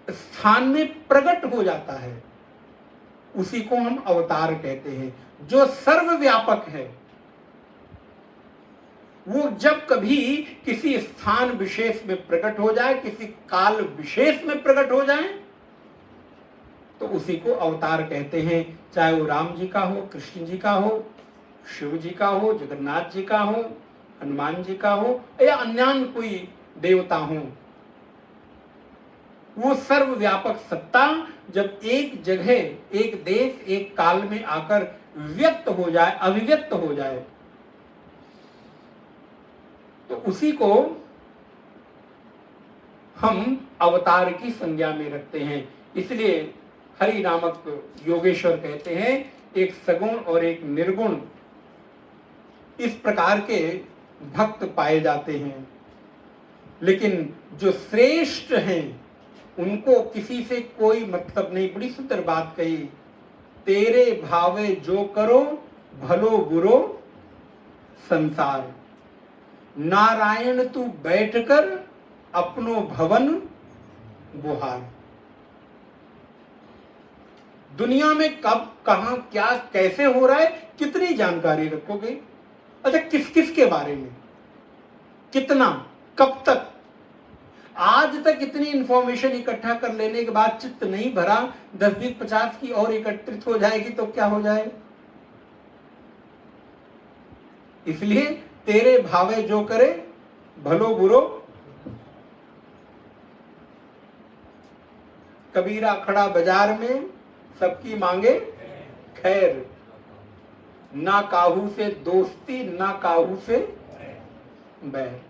[SPEAKER 1] स्थान में प्रकट हो जाता है। उसी को हम अवतार कहते हैं। जो सर्वव्यापक है वो जब कभी किसी स्थान विशेष में प्रकट हो जाए, किसी काल विशेष में प्रकट हो जाए, तो उसी को अवतार कहते हैं। चाहे वो राम जी का हो, कृष्ण जी का हो, शिव जी का हो, जगन्नाथ जी का हो, हनुमान जी का हो, या अन्य कोई देवता हो। वो सर्वव्यापक सत्ता जब एक जगह, एक देश, एक काल में आकर व्यक्त हो जाए, अभिव्यक्त हो जाए, तो उसी को हम अवतार की संज्ञा में रखते हैं। इसलिए हरि नामक योगेश्वर कहते हैं एक सगुण और एक निर्गुण, इस प्रकार के भक्त पाए जाते हैं। लेकिन जो श्रेष्ठ हैं उनको किसी से कोई मतलब नहीं। बड़ी सुंदर बात कही, तेरे भावे जो करो भलो बुरो संसार, नारायण तू बैठकर अपनो भवन बुहार। दुनिया में कब, कहां, क्या, कैसे हो रहा है, कितनी जानकारी रखोगे? अच्छा, किस किस के बारे में, कितना, कब तक? आज तक इतनी इंफॉर्मेशन इकट्ठा कर लेने के बाद चित्त नहीं भरा, 10, 20, 50 की और एकत्रित हो जाएगी तो क्या हो जाए? इसलिए तेरे भावे जो करे भलो बुरो। कबीरा खड़ा बाजार में सबकी मांगे खैर, ना काहू से दोस्ती ना काहू से बैर।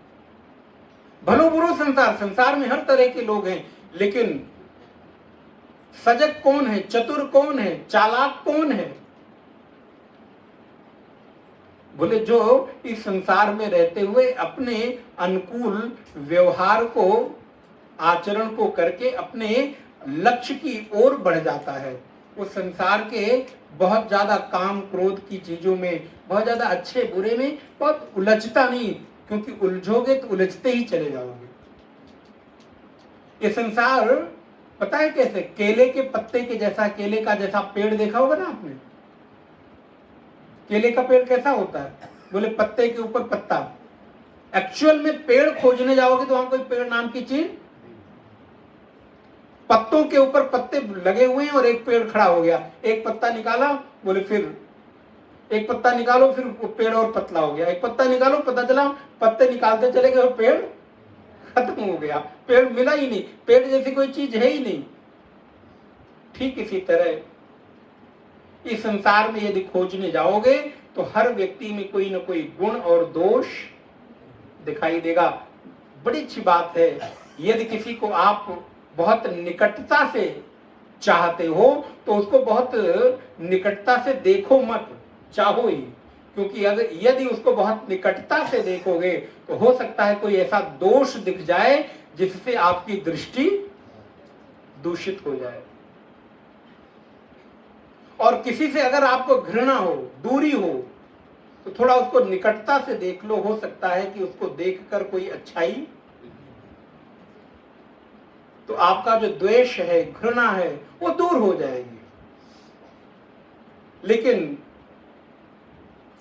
[SPEAKER 1] भलो बुरो संसार, संसार में हर तरह के लोग हैं, लेकिन सजग कौन है, चतुर कौन है, चालाक कौन है? बोले जो इस संसार में रहते हुए अपने अनुकूल व्यवहार को, आचरण को करके अपने लक्ष्य की ओर बढ़ जाता है। वो संसार के बहुत ज्यादा काम क्रोध की चीजों में, बहुत ज्यादा अच्छे बुरे में बहुत उलझता नहीं, क्योंकि उलझोगे तो उलझते ही चले जाओगे। ये संसार पता है कैसे? केले के पत्ते के जैसा, केले का जैसा पेड़ देखा होगा ना आपने। केले का पेड़ कैसा होता है? बोले पत्ते के ऊपर पत्ता। एक्चुअल में पेड़ खोजने जाओगे तो वहां कोई पेड़ नाम की चीज, पत्तों के ऊपर पत्ते लगे हुए हैं और एक पेड़ खड़ा हो गया। एक पत्ता निकाला, बोले फिर एक पत्ता निकालो, फिर पेड़ और पतला हो गया। एक पत्ता निकालो, पता चला पत्ते निकालते चले गए और पेड़ खत्म हो गया। पेड़ मिला ही नहीं, पेड़ जैसी कोई चीज है ही नहीं। ठीक इसी तरह इस संसार में यदि खोजने जाओगे तो हर व्यक्ति में कोई न कोई गुण और दोष दिखाई देगा। बड़ी अच्छी बात है। यदि किसी को आप बहुत निकटता से चाहते हो तो उसको बहुत निकटता से देखो मत, चाहो ही, क्योंकि अगर यदि उसको बहुत निकटता से देखोगे तो हो सकता है कोई ऐसा दोष दिख जाए जिससे आपकी दृष्टि दूषित हो जाए। और किसी से अगर आपको घृणा हो, दूरी हो, तो थोड़ा उसको निकटता से देख लो, हो सकता है कि उसको देखकर कोई अच्छाई, तो आपका जो द्वेष है, घृणा है, वो दूर हो जाएगी। लेकिन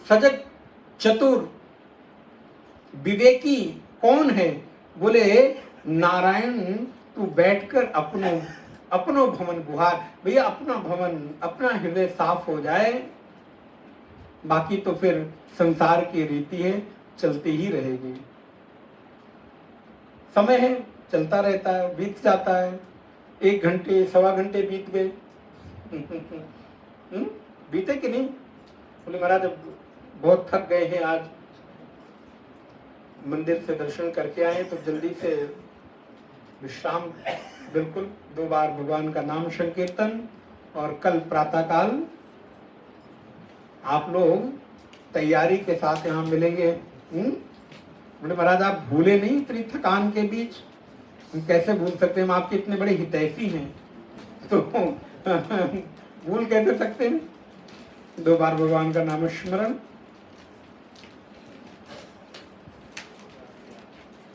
[SPEAKER 1] सजग, चतुर, विवेकी कौन है? बोले नारायण तू बैठकर अपनो भवन गुहार। भैया अपना भवन, अपना हृदय साफ हो जाए, बाकी तो फिर संसार की रीति है, चलती ही रहेगी। समय है, चलता रहता है, बीत जाता है। 1 घंटे, सवा घंटे बीत गए। बीते कि नहीं? बोले महाराज बहुत थक गए हैं, आज मंदिर से दर्शन करके आए तो जल्दी से विश्राम। बिल्कुल 2 बार भगवान का नाम संकीर्तन, और कल प्रातःकाल आप लोग तैयारी के साथ यहाँ मिलेंगे। बोले महाराज आप भूले नहीं इतनी थकान के बीच? हम कैसे भूल सकते हैं, हम आपके इतने बड़े हितैषी हैं, तो भूल कैसे सकते हैं? 2 बार भगवान का नाम स्मरण।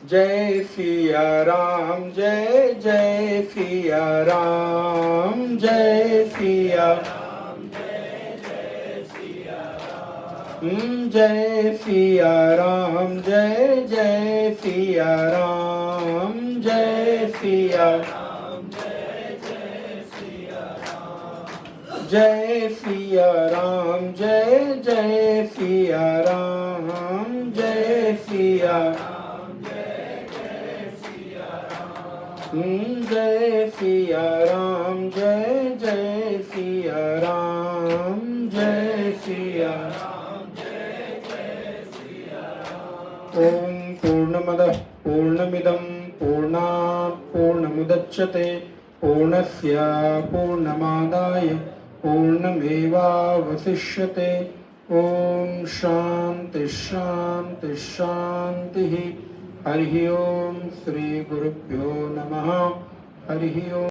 [SPEAKER 1] जय सिया राम, जय जय सिया राम, जय सिया राम, जय जय सिया राम, जय सिया राम, जय जय सिया राम, जय सिया राम, जय जय सिया राम, जय सिया राम, जय जय सिया राम, जय सिया जय सिया राम, जय जय सिया राम, जय सिया राम, जय जय सिया राम। ओम पूर्णमदः पूर्णमिदं पूर्णात् पूर्णमुदच्यते पूर्णस्य पूर्णमादाय पूर्णमेवावशिष्यते। ओम शांति शांति शांति। हरि ओम। श्री गुरुभ्यो नमः। हरि ओम।